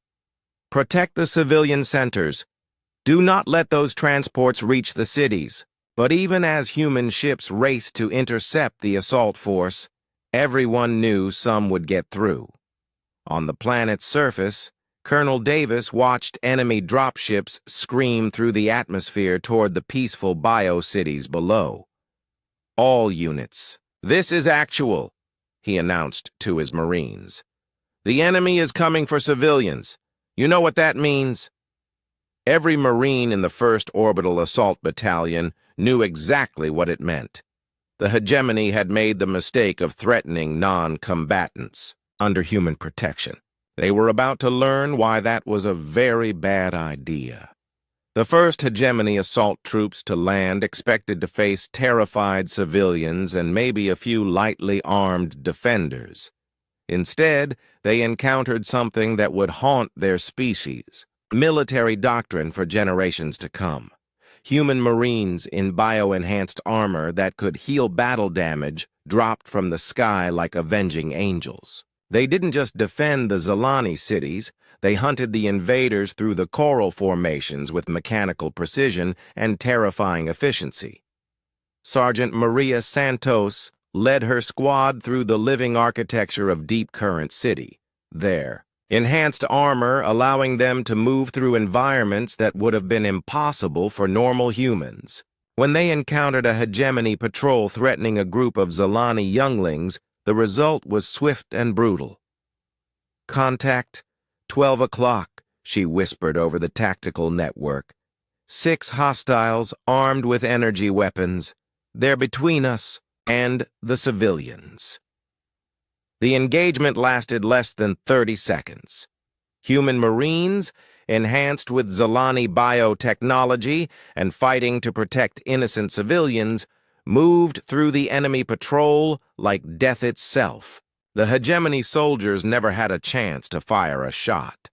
S1: "Protect the civilian centers. Do not let those transports reach the cities." But even as human ships raced to intercept the assault force, everyone knew some would get through. On the planet's surface, Colonel Davis watched enemy dropships scream through the atmosphere toward the peaceful bio-cities below. "All units, this is actual," he announced to his Marines. "The enemy is coming for civilians. You know what that means?" Every Marine in the 1st Orbital Assault Battalion knew exactly what it meant. The hegemony had made the mistake of threatening non-combatants under human protection. They were about to learn why that was a very bad idea. The first hegemony assault troops to land expected to face terrified civilians and maybe a few lightly armed defenders. Instead, they encountered something that would haunt their species, military doctrine for generations to come. Human Marines in bio-enhanced armor that could heal battle damage dropped from the sky like avenging angels. They didn't just defend the Zalani cities, they hunted the invaders through the coral formations with mechanical precision and terrifying efficiency. Sergeant Maria Santos led her squad through the living architecture of Deep Current City. There, enhanced armor allowing them to move through environments that would have been impossible for normal humans. When they encountered a hegemony patrol threatening a group of Zalani younglings, the result was swift and brutal. "Contact, 12 o'clock, she whispered over the tactical network. 6 hostiles armed with energy weapons. They're between us and the civilians." The engagement lasted less than 30 seconds. Human Marines, enhanced with Zalani biotechnology and fighting to protect innocent civilians, moved through the enemy patrol like death itself. The hegemony soldiers never had a chance to fire a shot.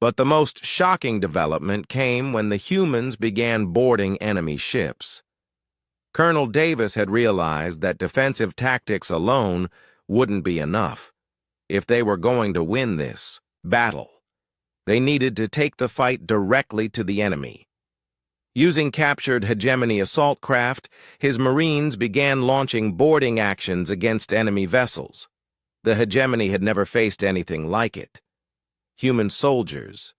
S1: But the most shocking development came when the humans began boarding enemy ships. Colonel Davis had realized that defensive tactics alone wouldn't be enough. If they were going to win this battle, they needed to take the fight directly to the enemy. Using captured hegemony assault craft, his Marines began launching boarding actions against enemy vessels. The hegemony had never faced anything like it. Human soldiers,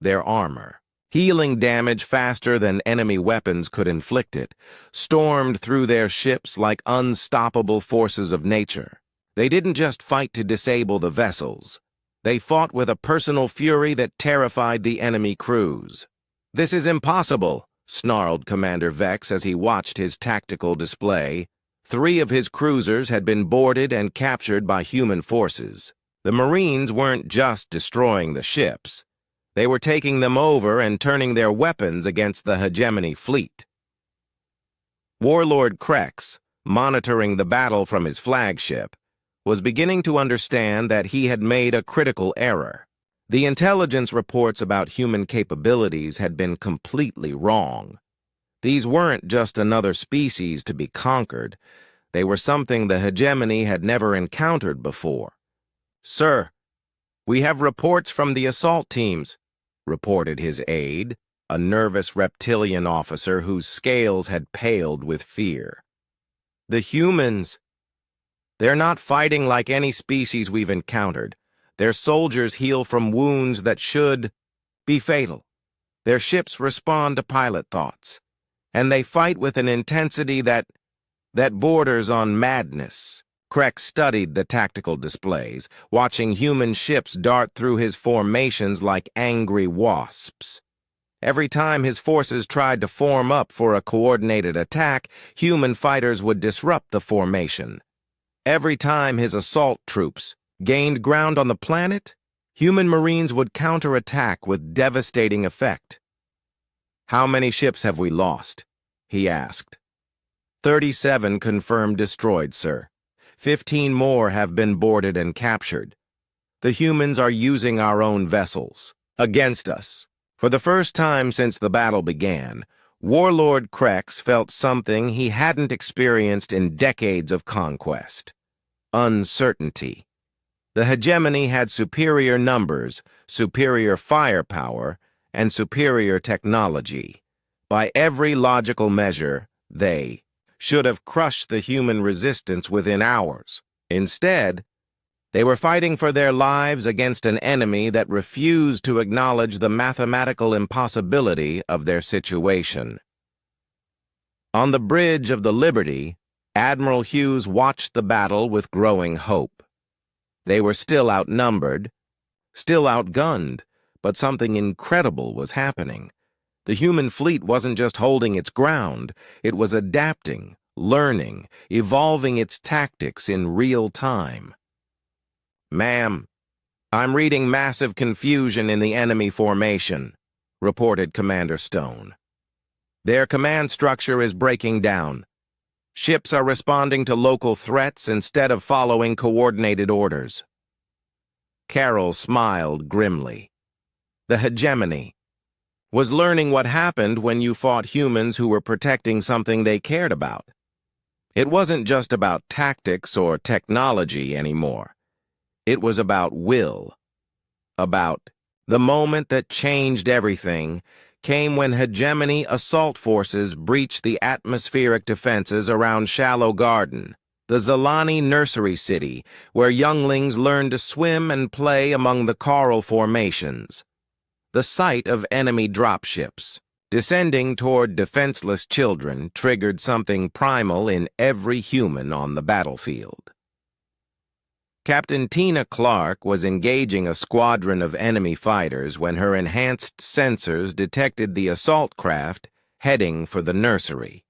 S1: their armor, healing damage faster than enemy weapons could inflict it, stormed through their ships like unstoppable forces of nature. They didn't just fight to disable the vessels. They fought with a personal fury that terrified the enemy crews. "This is impossible," snarled Commander Vex as he watched his tactical display. 3 of his cruisers had been boarded and captured by human forces. The Marines weren't just destroying the ships. They were taking them over and turning their weapons against the hegemony fleet. Warlord Krex, monitoring the battle from his flagship, was beginning to understand that he had made a critical error. The intelligence reports about human capabilities had been completely wrong. These weren't just another species to be conquered. They were something the hegemony had never encountered before. "Sir, we have reports from the assault teams," reported his aide, a nervous reptilian officer whose scales had paled with fear. "The humans, they're not fighting like any species we've encountered. Their soldiers heal from wounds that should be fatal. Their ships respond to pilot thoughts, and they fight with an intensity that borders on madness." Krex studied the tactical displays, watching human ships dart through his formations like angry wasps. Every time his forces tried to form up for a coordinated attack, human fighters would disrupt the formation. Every time his assault troops gained ground on the planet, human marines would counterattack with devastating effect. "How many ships have we lost?" he asked. 37 confirmed destroyed, sir. 15 more have been boarded and captured. The humans are using our own vessels against us. For the first time since the battle began, Warlord Krex felt something he hadn't experienced in decades of conquest: uncertainty. The hegemony had superior numbers, superior firepower, and superior technology. By every logical measure, they should have crushed the human resistance within hours. Instead, they were fighting for their lives against an enemy that refused to acknowledge the mathematical impossibility of their situation. On the bridge of the Liberty, Admiral Hughes watched the battle with growing hope. They were still outnumbered, still outgunned, but something incredible was happening. The human fleet wasn't just holding its ground, it was adapting, learning, evolving its tactics in real time. "Ma'am, I'm reading massive confusion in the enemy formation," reported Commander Stone. "Their command structure is breaking down. Ships are responding to local threats instead of following coordinated orders." Carol smiled grimly. The hegemony was learning what happened when you fought humans who were protecting something they cared about. It wasn't just about tactics or technology anymore. It was about will. About the moment that changed everything came when hegemony assault forces breached the atmospheric defenses around Shallow Garden, the Zalani nursery city, where younglings learned to swim and play among the coral formations. The sight of enemy dropships descending toward defenseless children triggered something primal in every human on the battlefield. Captain Tina Clark was engaging a squadron of enemy fighters when her enhanced sensors detected the assault craft heading for the nursery.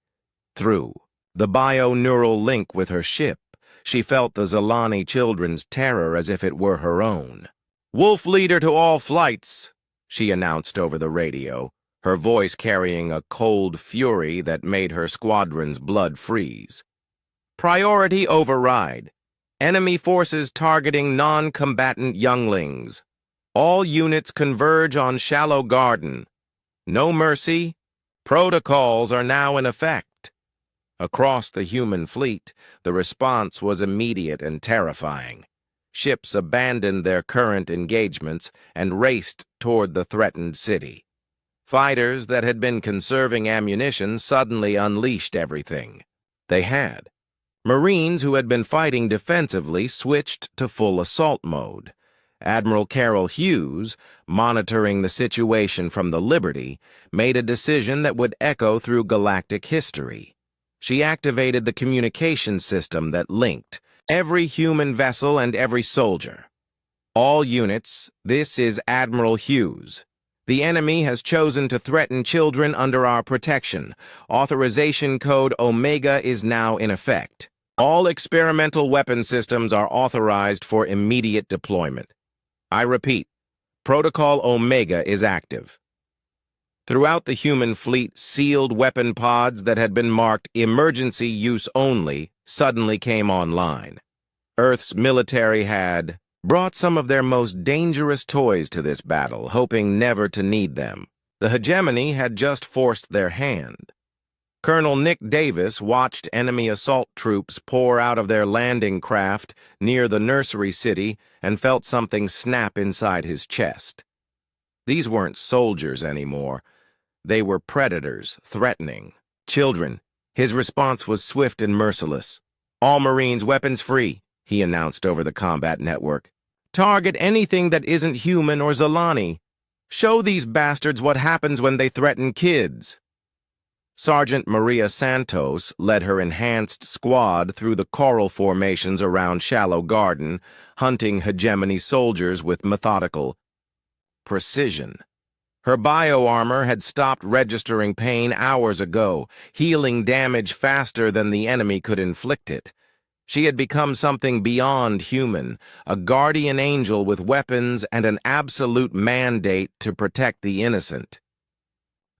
S1: Through the bio-neural link with her ship, she felt the Zalani children's terror as if it were her own. "Wolf leader to all flights," she announced over the radio, her voice carrying a cold fury that made her squadron's blood freeze. "Priority override. Enemy forces targeting non-combatant younglings. All units converge on Shallow Garden. No mercy. Protocols are now in effect." Across the human fleet, the response was immediate and terrifying. Ships abandoned their current engagements and raced toward the threatened city. Fighters that had been conserving ammunition suddenly unleashed everything they had. Marines who had been fighting defensively switched to full assault mode. Admiral Carol Hughes, monitoring the situation from the Liberty, made a decision that would echo through galactic history. She activated the communication system that linked every human vessel and every soldier. "All units, this is Admiral Hughes. The enemy has chosen to threaten children under our protection. Authorization code Omega is now in effect. All experimental weapon systems are authorized for immediate deployment. I repeat, Protocol Omega is active." Throughout the human fleet, sealed weapon pods that had been marked emergency use only suddenly came online. Earth's military had brought some of their most dangerous toys to this battle, hoping never to need them. The hegemony had just forced their hand. Colonel Nick Davis watched enemy assault troops pour out of their landing craft near the nursery city and felt something snap inside his chest. These weren't soldiers anymore. They were predators, threatening children. His response was swift and merciless. "All Marines, weapons free," he announced over the combat network. "Target anything that isn't human or Zalani. Show these bastards what happens when they threaten kids." Sergeant Maria Santos led her enhanced squad through the coral formations around Shallow Garden, hunting hegemony soldiers with methodical precision. Her bioarmor had stopped registering pain hours ago, healing damage faster than the enemy could inflict it. She had become something beyond human, a guardian angel with weapons and an absolute mandate to protect the innocent.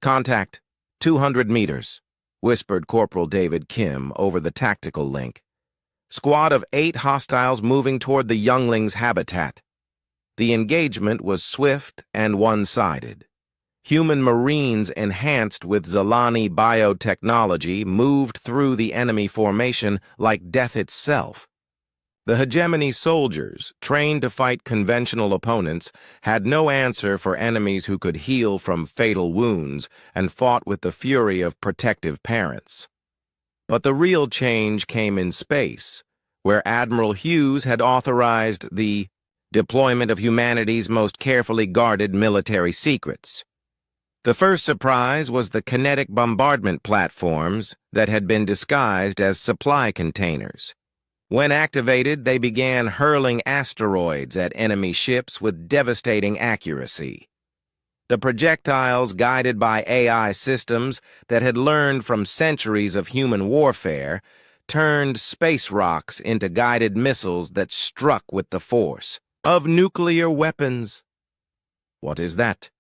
S1: "Contact, 200 meters," whispered Corporal David Kim over the tactical link. "Squad of 8 hostiles moving toward the youngling's habitat." The engagement was swift and one-sided. Human Marines enhanced with Zalani biotechnology moved through the enemy formation like death itself. The hegemony soldiers, trained to fight conventional opponents, had no answer for enemies who could heal from fatal wounds and fought with the fury of protective parents. But the real change came in space, where Admiral Hughes had authorized the deployment of humanity's most carefully guarded military secrets. The first surprise was the kinetic bombardment platforms that had been disguised as supply containers. When activated, they began hurling asteroids at enemy ships with devastating accuracy. The projectiles, guided by AI systems that had learned from centuries of human warfare, turned space rocks into guided missiles that struck with the force of nuclear weapons. "What is that?"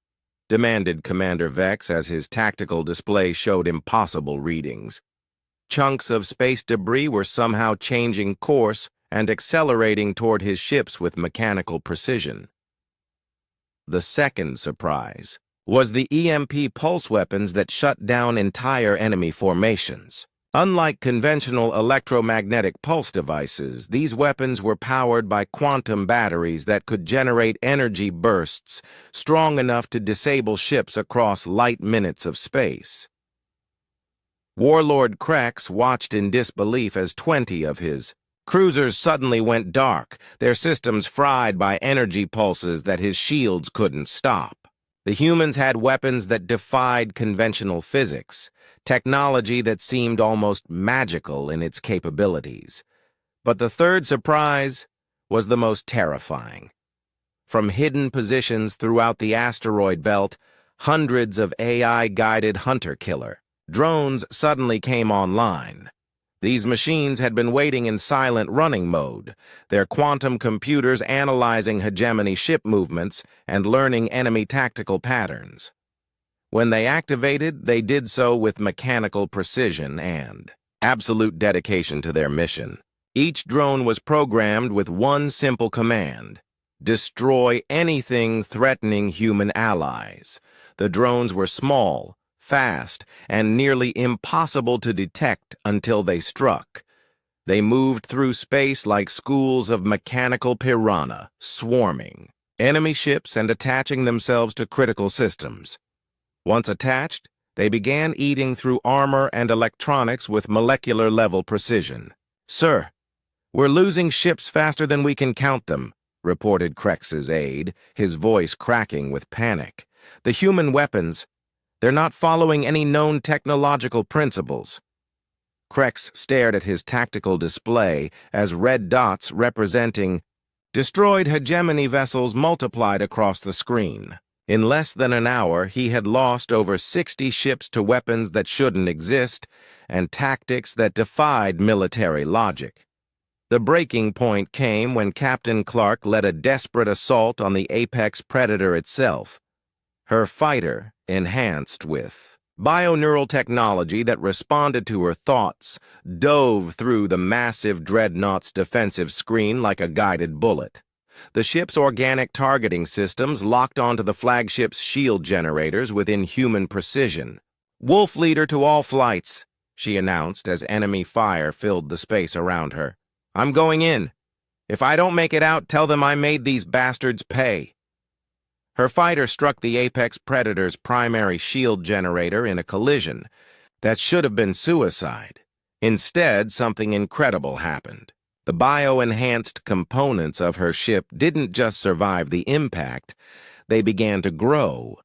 S1: demanded Commander Vex as his tactical display showed impossible readings. Chunks of space debris were somehow changing course and accelerating toward his ships with mechanical precision. The second surprise was the EMP pulse weapons that shut down entire enemy formations. Unlike conventional electromagnetic pulse devices, these weapons were powered by quantum batteries that could generate energy bursts strong enough to disable ships across light minutes of space. Warlord Krex watched in disbelief as 20 of his cruisers suddenly went dark, their systems fried by energy pulses that his shields couldn't stop. The humans had weapons that defied conventional physics, technology that seemed almost magical in its capabilities. But the third surprise was the most terrifying. From hidden positions throughout the asteroid belt, hundreds of AI-guided hunter-killer drones suddenly came online. These machines had been waiting in silent running mode, their quantum computers analyzing hegemony ship movements and learning enemy tactical patterns. When they activated, they did so with mechanical precision and absolute dedication to their mission. Each drone was programmed with one simple command: destroy anything threatening human allies. The drones were small, fast, and nearly impossible to detect until they struck. They moved through space like schools of mechanical piranha, swarming enemy ships and attaching themselves to critical systems. Once attached, they began eating through armor and electronics with molecular-level precision. "Sir, we're losing ships faster than we can count them," reported Krex's aide, his voice cracking with panic. "The human weapons, they're not following any known technological principles." Krex stared at his tactical display as red dots representing destroyed hegemony vessels multiplied across the screen. In less than an hour, he had lost over 60 ships to weapons that shouldn't exist and tactics that defied military logic. The breaking point came when Captain Clark led a desperate assault on the apex predator itself. Her fighter, enhanced with bioneural technology that responded to her thoughts, dove through the massive dreadnought's defensive screen like a guided bullet. The ship's organic targeting systems locked onto the flagship's shield generators with inhuman precision. "Wolf leader to all flights," she announced as enemy fire filled the space around her. "I'm going in. If I don't make it out, tell them I made these bastards pay." Her fighter struck the apex predator's primary shield generator in a collision that should have been suicide. Instead, something incredible happened. The bio-enhanced components of her ship didn't just survive the impact, they began to grow.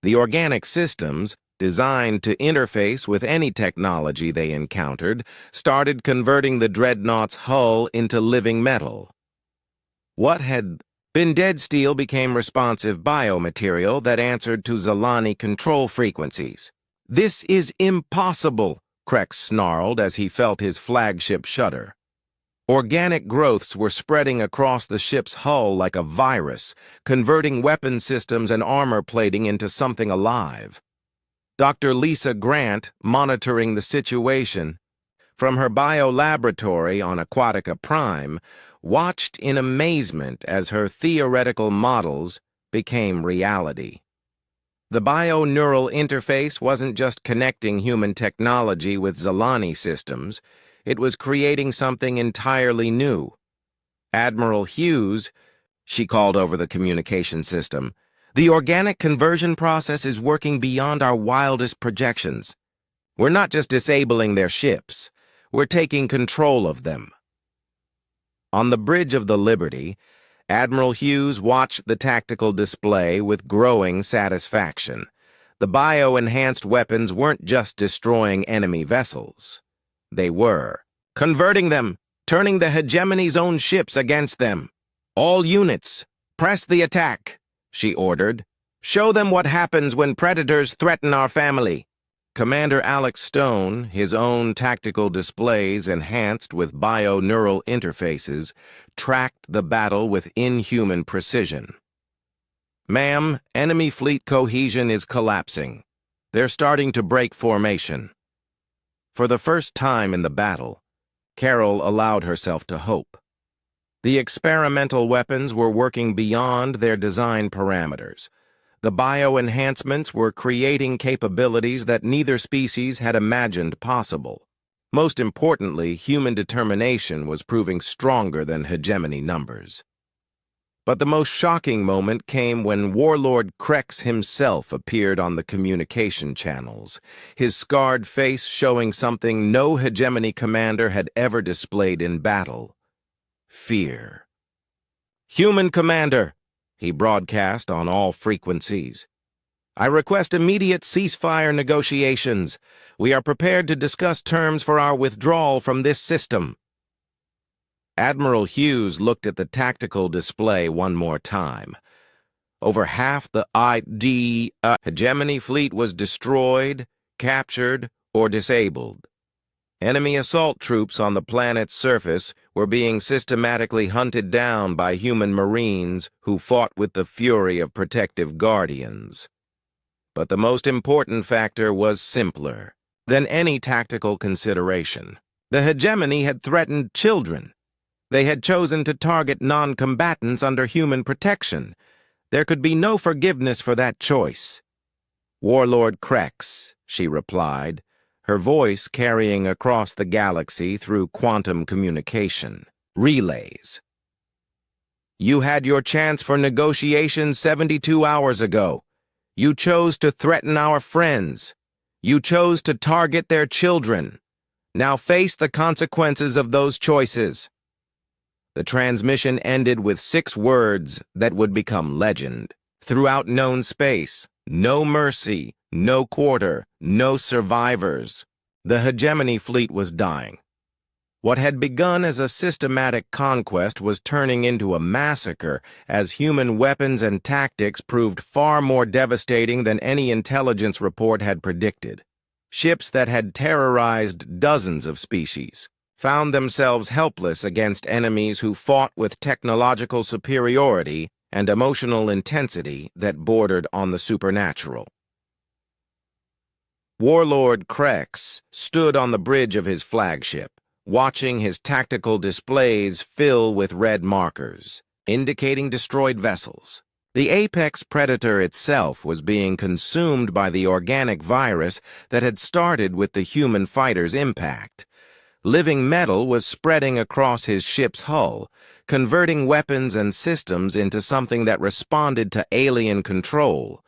S1: The organic systems, designed to interface with any technology they encountered, started converting the dreadnought's hull into living metal. What had been dead steel became responsive biomaterial that answered to Zalani control frequencies. "This is impossible," Krex snarled as he felt his flagship shudder. Organic growths were spreading across the ship's hull like a virus, converting weapon systems and armor plating into something alive. Dr. Lisa Grant, monitoring the situation from her biolaboratory on Aquatica Prime, watched in amazement as her theoretical models became reality. The bio-neural interface wasn't just connecting human technology with Zalani systems, it was creating something entirely new. "Admiral Hughes," she called over the communication system, "the organic conversion process is working beyond our wildest projections. We're not just disabling their ships, we're taking control of them." On the bridge of the Liberty, Admiral Hughes watched the tactical display with growing satisfaction. The bio-enhanced weapons weren't just destroying enemy vessels. They were converting them, turning the hegemony's own ships against them. "All units, press the attack," she ordered. "Show them what happens when predators threaten our family." Commander Alex Stone, his own tactical displays enhanced with bio-neural interfaces, tracked the battle with inhuman precision. "Ma'am, enemy fleet cohesion is collapsing. They're starting to break formation." For the first time in the battle, Carol allowed herself to hope. The experimental weapons were working beyond their design parameters. The bio-enhancements were creating capabilities that neither species had imagined possible. Most importantly, human determination was proving stronger than hegemony numbers. But the most shocking moment came when Warlord Krex himself appeared on the communication channels, his scarred face showing something no hegemony commander had ever displayed in battle: fear. "Human commander," he broadcast on all frequencies, "I request immediate ceasefire negotiations. We are prepared to discuss terms for our withdrawal from this system." Admiral Hughes looked at the tactical display one more time. Over half the hegemony fleet was destroyed, captured, or disabled. Enemy assault troops on the planet's surface were being systematically hunted down by human marines who fought with the fury of protective guardians. But the most important factor was simpler than any tactical consideration. The hegemony had threatened children. They had chosen to target non-combatants under human protection. There could be no forgiveness for that choice. "Warlord Krex," she replied, her voice carrying across the galaxy through quantum communication relays. "You had your chance for negotiation 72 hours ago. You chose to threaten our friends. You chose to target their children. Now face the consequences of those choices." The transmission ended with 6 words that would become legend. Throughout known space, no mercy, no quarter, no survivors. The hegemony fleet was dying. What had begun as a systematic conquest was turning into a massacre as human weapons and tactics proved far more devastating than any intelligence report had predicted. Ships that had terrorized dozens of species found themselves helpless against enemies who fought with technological superiority and emotional intensity that bordered on the supernatural. Warlord Krex stood on the bridge of his flagship, watching his tactical displays fill with red markers, indicating destroyed vessels. The apex predator itself was being consumed by the organic virus that had started with the human fighter's impact. Living metal was spreading across his ship's hull, converting weapons and systems into something that responded to alien control.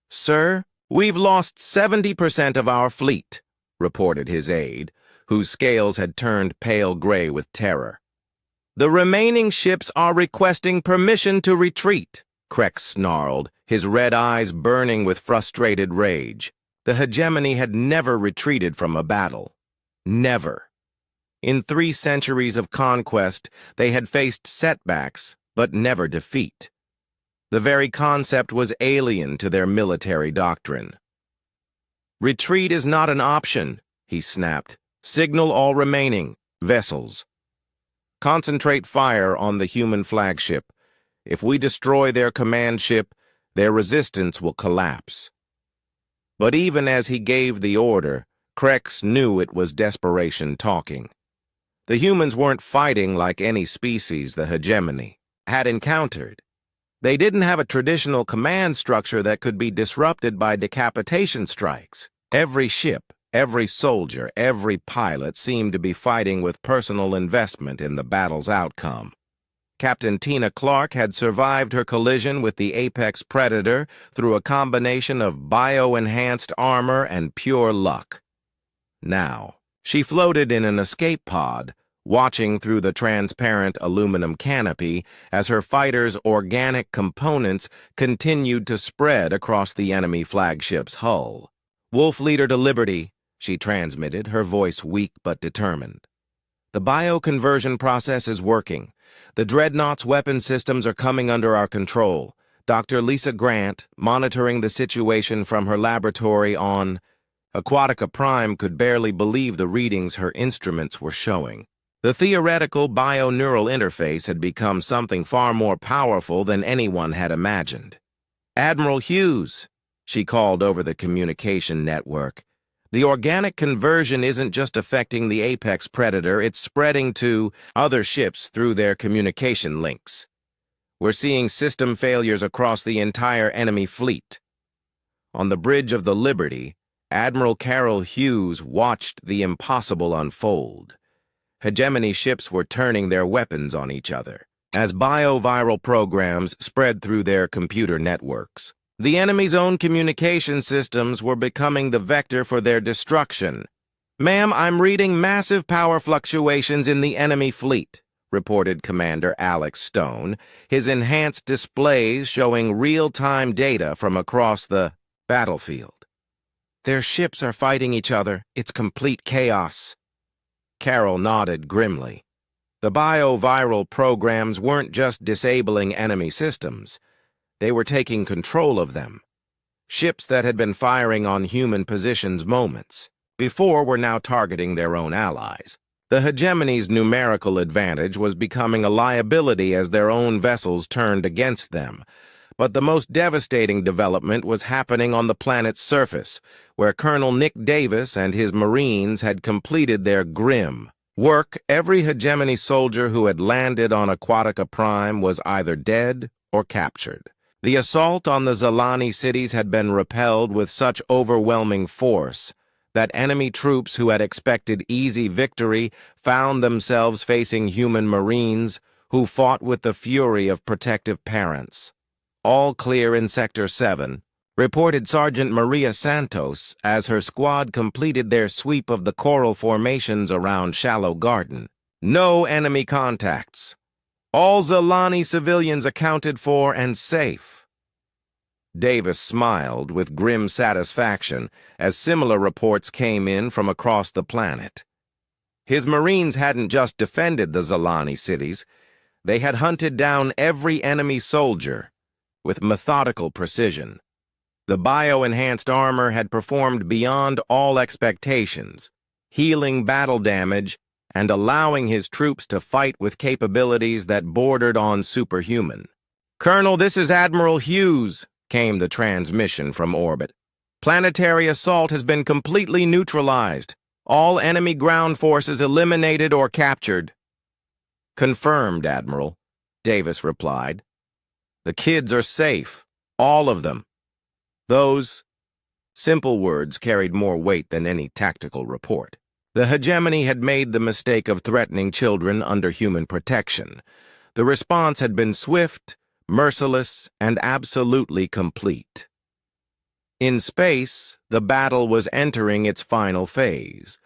S1: "Sir, we've lost 70% of our fleet," reported his aide, whose scales had turned pale gray with terror. "The remaining ships are requesting permission to retreat," Krex snarled, his red eyes burning with frustrated rage. The hegemony had never retreated from a battle. Never. In 3 centuries of conquest, they had faced setbacks, but never defeat. The very concept was alien to their military doctrine. "Retreat is not an option," he snapped. "Signal all remaining vessels. Concentrate fire on the human flagship. If we destroy their command ship, their resistance will collapse." But even as he gave the order, Krex knew it was desperation talking. The humans weren't fighting like any species the hegemony had encountered. They didn't have a traditional command structure that could be disrupted by decapitation strikes. Every ship, every soldier, every pilot seemed to be fighting with personal investment in the battle's outcome. Captain Tina Clark had survived her collision with the apex predator through a combination of bio-enhanced armor and pure luck. Now, she floated in an escape pod, watching through the transparent aluminum canopy as her fighter's organic components continued to spread across the enemy flagship's hull. "Wolf Leader to Liberty," she transmitted, her voice weak but determined. "The bioconversion process is working. The Dreadnought's weapon systems are coming under our control. Dr. Lisa Grant, monitoring the situation from her laboratory on..." Aquatica Prime could barely believe the readings her instruments were showing. The theoretical bio-neural interface had become something far more powerful than anyone had imagined. "Admiral Hughes," she called over the communication network. "The organic conversion isn't just affecting the apex predator, it's spreading to other ships through their communication links. We're seeing system failures across the entire enemy fleet." On the bridge of the Liberty, Admiral Carol Hughes watched the impossible unfold. Hegemony ships were turning their weapons on each other as bioviral programs spread through their computer networks. The enemy's own communication systems were becoming the vector for their destruction. "Ma'am, I'm reading massive power fluctuations in the enemy fleet," reported Commander Alex Stone, his enhanced displays showing real-time data from across the battlefield. "Their ships are fighting each other. It's complete chaos." Carol nodded grimly. The bioviral programs weren't just disabling enemy systems. They were taking control of them. Ships that had been firing on human positions moments before were now targeting their own allies. The hegemony's numerical advantage was becoming a liability as their own vessels turned against them. But the most devastating development was happening on the planet's surface, where Colonel Nick Davis and his Marines had completed their grim work. Every hegemony soldier who had landed on Aquatica Prime was either dead or captured. The assault on the Zalani cities had been repelled with such overwhelming force that enemy troops who had expected easy victory found themselves facing human Marines who fought with the fury of protective parents. "All clear in Sector 7, reported Sergeant Maria Santos as her squad completed their sweep of the coral formations around Shallow Garden. "No enemy contacts. All Zalani civilians accounted for and safe." Davis smiled with grim satisfaction as similar reports came in from across the planet. His Marines hadn't just defended the Zalani cities, they had hunted down every enemy soldier with methodical precision. The bio-enhanced armor had performed beyond all expectations, healing battle damage and allowing his troops to fight with capabilities that bordered on superhuman. "Colonel, this is Admiral Hughes," came the transmission from orbit. "Planetary assault has been completely neutralized. All enemy ground forces eliminated or captured." "Confirmed, Admiral," Davis replied. The kids are safe. All of them. Those simple words carried more weight than any tactical report. The hegemony had made the mistake of threatening children under human protection. The response had been swift, merciless, and absolutely complete. In space, the battle was entering its final phase.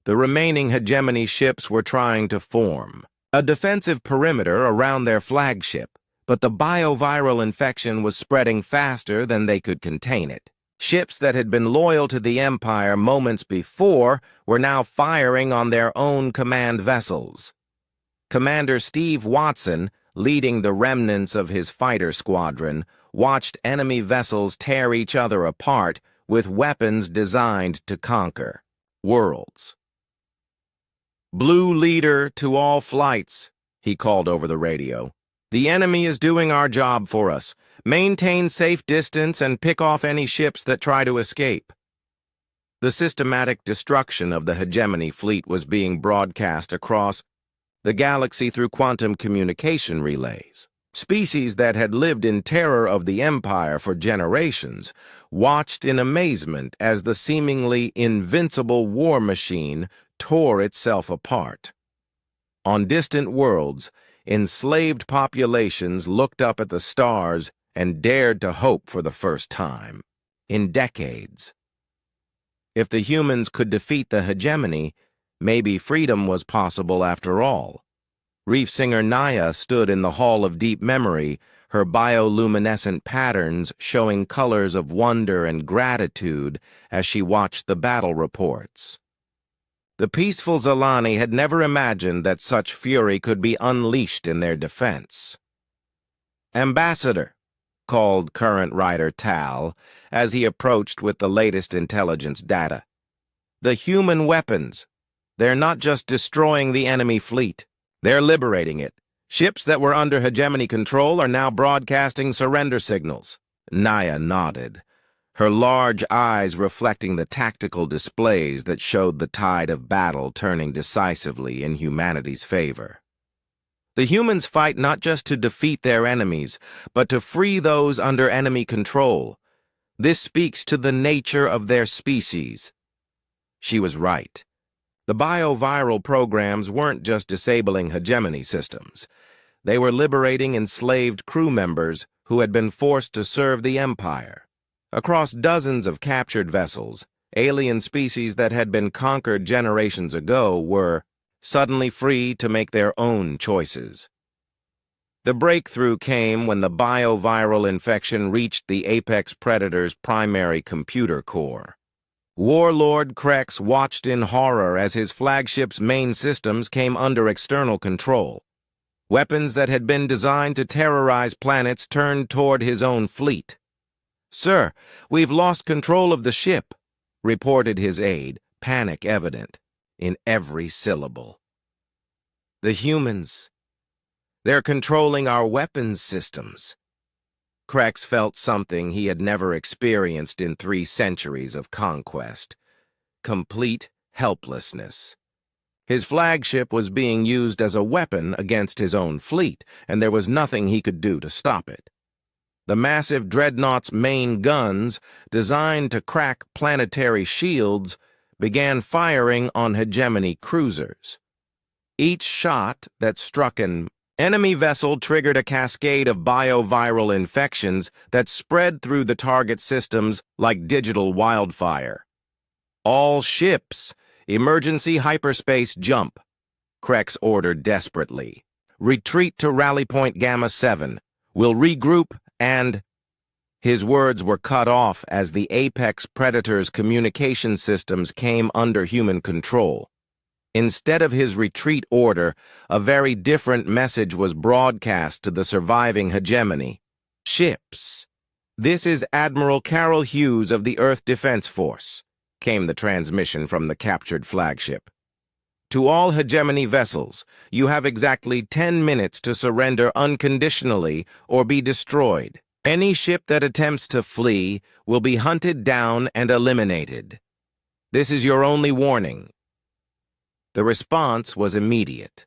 S1: The remaining hegemony ships were trying to form a defensive perimeter around their flagship, but the bioviral infection was spreading faster than they could contain it. Ships that had been loyal to the Empire moments before were now firing on their own command vessels. Commander Steve Watson, leading the remnants of his fighter squadron, watched enemy vessels tear each other apart with weapons designed to conquer worlds. "Blue Leader to all flights," he called over the radio. "The enemy is doing our job for us. Maintain safe distance and pick off any ships that try to escape." The systematic destruction of the hegemony fleet was being broadcast across the galaxy through quantum communication relays. Species that had lived in terror of the Empire for generations watched in amazement as the seemingly invincible war machine tore itself apart. On distant worlds, enslaved populations looked up at the stars and dared to hope for the first time in decades. If the humans could defeat the hegemony, maybe freedom was possible after all. Reef singer Naya stood in the Hall of Deep Memory, her bioluminescent patterns showing colors of wonder and gratitude as she watched the battle reports. The peaceful Zalani had never imagined that such fury could be unleashed in their defense. "Ambassador," called current writer Tal, as he approached with the latest intelligence data. "The human weapons, they're not just destroying the enemy fleet, they're liberating it. Ships that were under hegemony control are now broadcasting surrender signals." Naya nodded, her large eyes reflecting the tactical displays that showed the tide of battle turning decisively in humanity's favor. The humans fight not just to defeat their enemies, but to free those under enemy control. This speaks to the nature of their species. She was right. The bioviral programs weren't just disabling hegemony systems. They were liberating enslaved crew members who had been forced to serve the Empire. Across dozens of captured vessels, alien species that had been conquered generations ago were suddenly free to make their own choices. The breakthrough came when the bioviral infection reached the apex predator's primary computer core. Warlord Krex watched in horror as his flagship's main systems came under external control. Weapons that had been designed to terrorize planets turned toward his own fleet. "Sir, we've lost control of the ship," reported his aide, panic evident in every syllable. "The humans, they're controlling our weapons systems." Krex felt something he had never experienced in 3 centuries of conquest: complete helplessness. His flagship was being used as a weapon against his own fleet, and there was nothing he could do to stop it. The massive dreadnought's main guns, designed to crack planetary shields, began firing on hegemony cruisers. Each shot that struck an enemy vessel triggered a cascade of bioviral infections that spread through the target systems like digital wildfire. "All ships, emergency hyperspace jump," Krex ordered desperately. "Retreat to Rally Point Gamma 7. We'll regroup and—" His words were cut off as the apex predator's communication systems came under human control. Instead of his retreat order, a very different message was broadcast to the surviving hegemony. "Ships, this is Admiral Carol Hughes of the Earth Defense Force," came the transmission from the captured flagship. "To all hegemony vessels, you have exactly 10 minutes to surrender unconditionally or be destroyed. Any ship that attempts to flee will be hunted down and eliminated. This is your only warning." The response was immediate.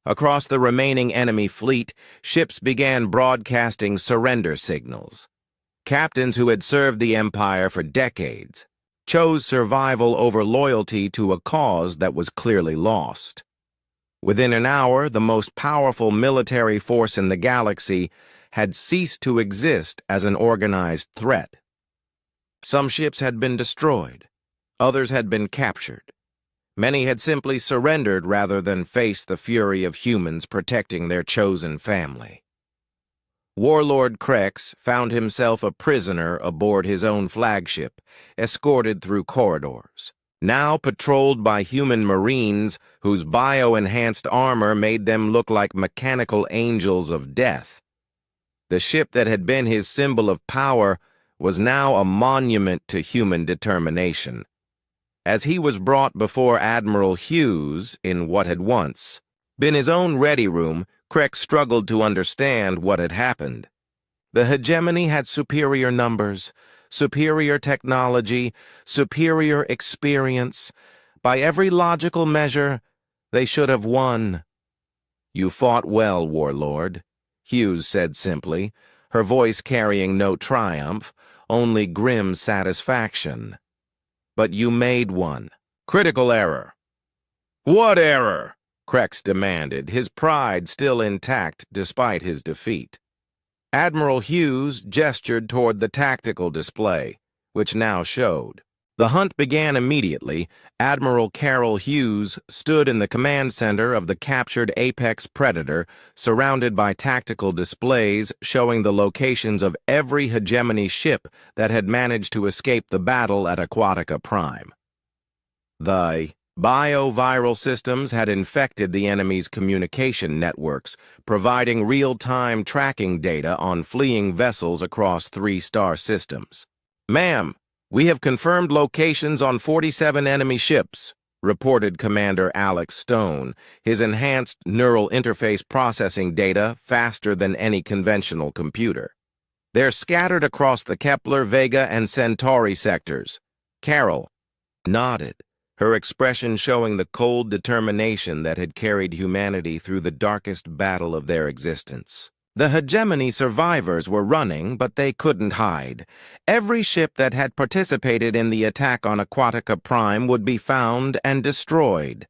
S1: Across the remaining enemy fleet, ships began broadcasting surrender signals. Captains who had served the Empire for decades chose survival over loyalty to a cause that was clearly lost. Within an hour, the most powerful military force in the galaxy had ceased to exist as an organized threat. Some ships had been destroyed. Others had been captured. Many had simply surrendered rather than face the fury of humans protecting their chosen family. Warlord Krex found himself a prisoner aboard his own flagship, escorted through corridors, now patrolled by human marines whose bio-enhanced armor made them look like mechanical angels of death. The ship that had been his symbol of power was now a monument to human determination. As he was brought before Admiral Hughes in what had once been his own ready room, Krex struggled to understand what had happened. The hegemony had superior numbers, superior technology, superior experience. By every logical measure, they should have won. "You fought well, Warlord," Hughes said simply, her voice carrying no triumph, only grim satisfaction. "But you made one. Critical error." "What error?" Krex demanded, his pride still intact despite his defeat. Admiral Hughes gestured toward the tactical display, which now showed. The hunt began immediately. Admiral Carol Hughes stood in the command center of the captured Apex Predator, surrounded by tactical displays showing the locations of every hegemony ship that had managed to escape the battle at Aquatica Prime. The bioviral systems had infected the enemy's communication networks, providing real-time tracking data on fleeing vessels across 3-star systems. "Ma'am, we have confirmed locations on 47 enemy ships," reported Commander Alex Stone, his enhanced neural interface processing data faster than any conventional computer. "They're scattered across the Kepler, Vega, and Centauri sectors." Carol nodded, her expression showing the cold determination that had carried humanity through the darkest battle of their existence. The hegemony survivors were running, but they couldn't hide. Every ship that had participated in the attack on Aquatica Prime would be found and destroyed.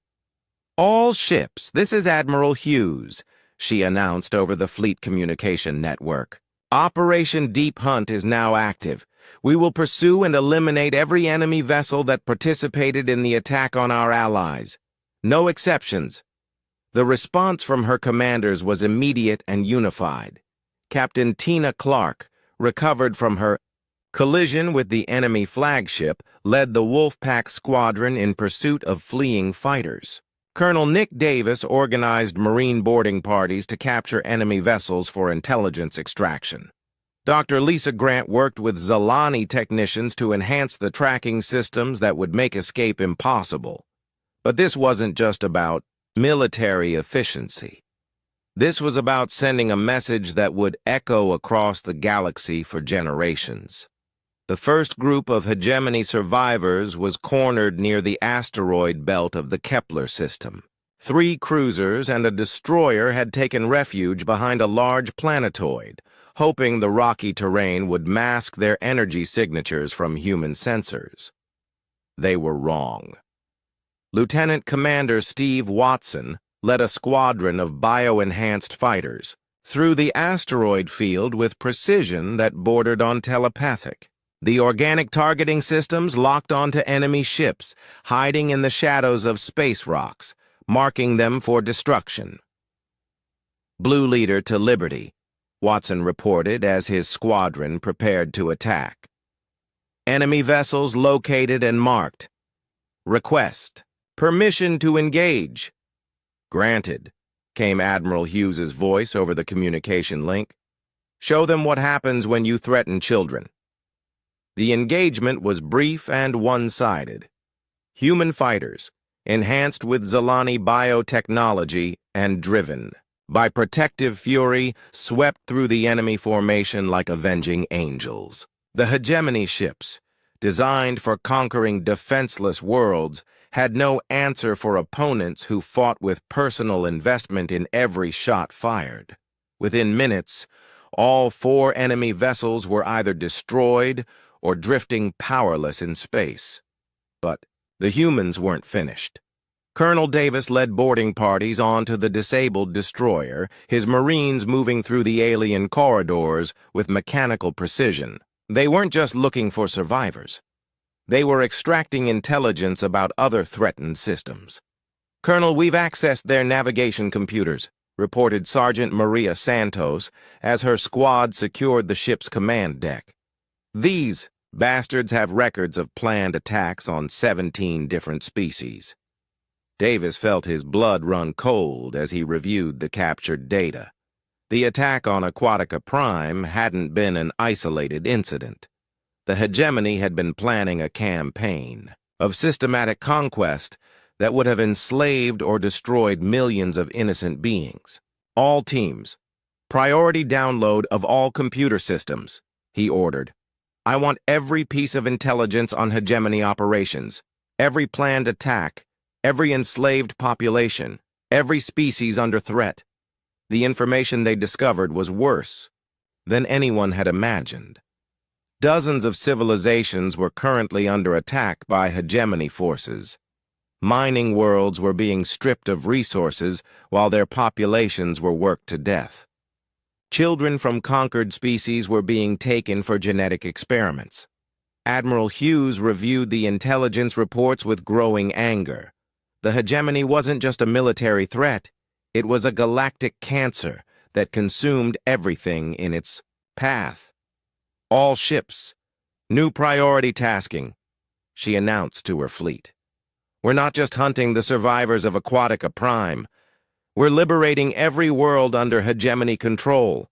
S1: "All ships, this is Admiral Hughes," she announced over the fleet communication network. "Operation Deep Hunt is now active. We will pursue and eliminate every enemy vessel that participated in the attack on our allies. No exceptions." The response from her commanders was immediate and unified. Captain Tina Clark, recovered from her collision with the enemy flagship, led the Wolfpack squadron in pursuit of fleeing fighters. Colonel Nick Davis organized Marine boarding parties to capture enemy vessels for intelligence extraction. Dr. Lisa Grant worked with Zalani technicians to enhance the tracking systems that would make escape impossible. But this wasn't just about military efficiency. This was about sending a message that would echo across the galaxy for generations. The first group of hegemony survivors was cornered near the asteroid belt of the Kepler system. 3 cruisers and a destroyer had taken refuge behind a large planetoid, hoping the rocky terrain would mask their energy signatures from human sensors. They were wrong. Lieutenant Commander Steve Watson led a squadron of bio-enhanced fighters through the asteroid field with precision that bordered on telepathic. The organic targeting systems locked onto enemy ships, hiding in the shadows of space rocks, marking them for destruction. "Blue leader to Liberty," Watson reported as his squadron prepared to attack. "Enemy vessels located and marked. Request permission to engage." "Granted," came Admiral Hughes's voice over the communication link. "Show them what happens when you threaten children." The engagement was brief and one-sided. Human fighters, enhanced with Zalani biotechnology and driven by protective fury, swept through the enemy formation like avenging angels. The hegemony ships, designed for conquering defenseless worlds, had no answer for opponents who fought with personal investment in every shot fired. Within minutes, all 4 enemy vessels were either destroyed or drifting powerless in space. But the humans weren't finished. Colonel Davis led boarding parties onto the disabled destroyer, his Marines moving through the alien corridors with mechanical precision. They weren't just looking for survivors. They were extracting intelligence about other threatened systems. "Colonel, we've accessed their navigation computers," reported Sergeant Maria Santos as her squad secured the ship's command deck. "These bastards have records of planned attacks on 17 different species." Davis felt his blood run cold as he reviewed the captured data. The attack on Aquatica Prime hadn't been an isolated incident. The hegemony had been planning a campaign of systematic conquest that would have enslaved or destroyed millions of innocent beings. "All teams, priority download of all computer systems," he ordered. "I want every piece of intelligence on hegemony operations, every planned attack, every enslaved population, every species under threat." The information they discovered was worse than anyone had imagined. Dozens of civilizations were currently under attack by hegemony forces. Mining worlds were being stripped of resources while their populations were worked to death. Children from conquered species were being taken for genetic experiments. Admiral Hughes reviewed the intelligence reports with growing anger. The hegemony wasn't just a military threat, it was a galactic cancer that consumed everything in its path. "All ships, new priority tasking," she announced to her fleet. "We're not just hunting the survivors of Aquatica Prime. We're liberating every world under hegemony control."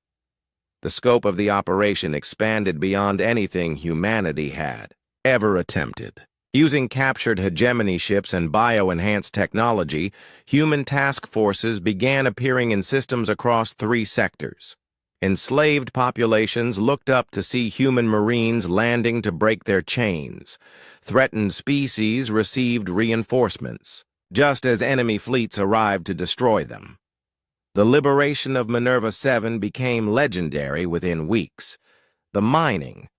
S1: The scope of the operation expanded beyond anything humanity had ever attempted. Using captured hegemony ships and bio-enhanced technology, human task forces began appearing in systems across 3 sectors. Enslaved populations looked up to see human Marines landing to break their chains. Threatened species received reinforcements, just as enemy fleets arrived to destroy them. The liberation of Minerva 7 became legendary within weeks. The mining,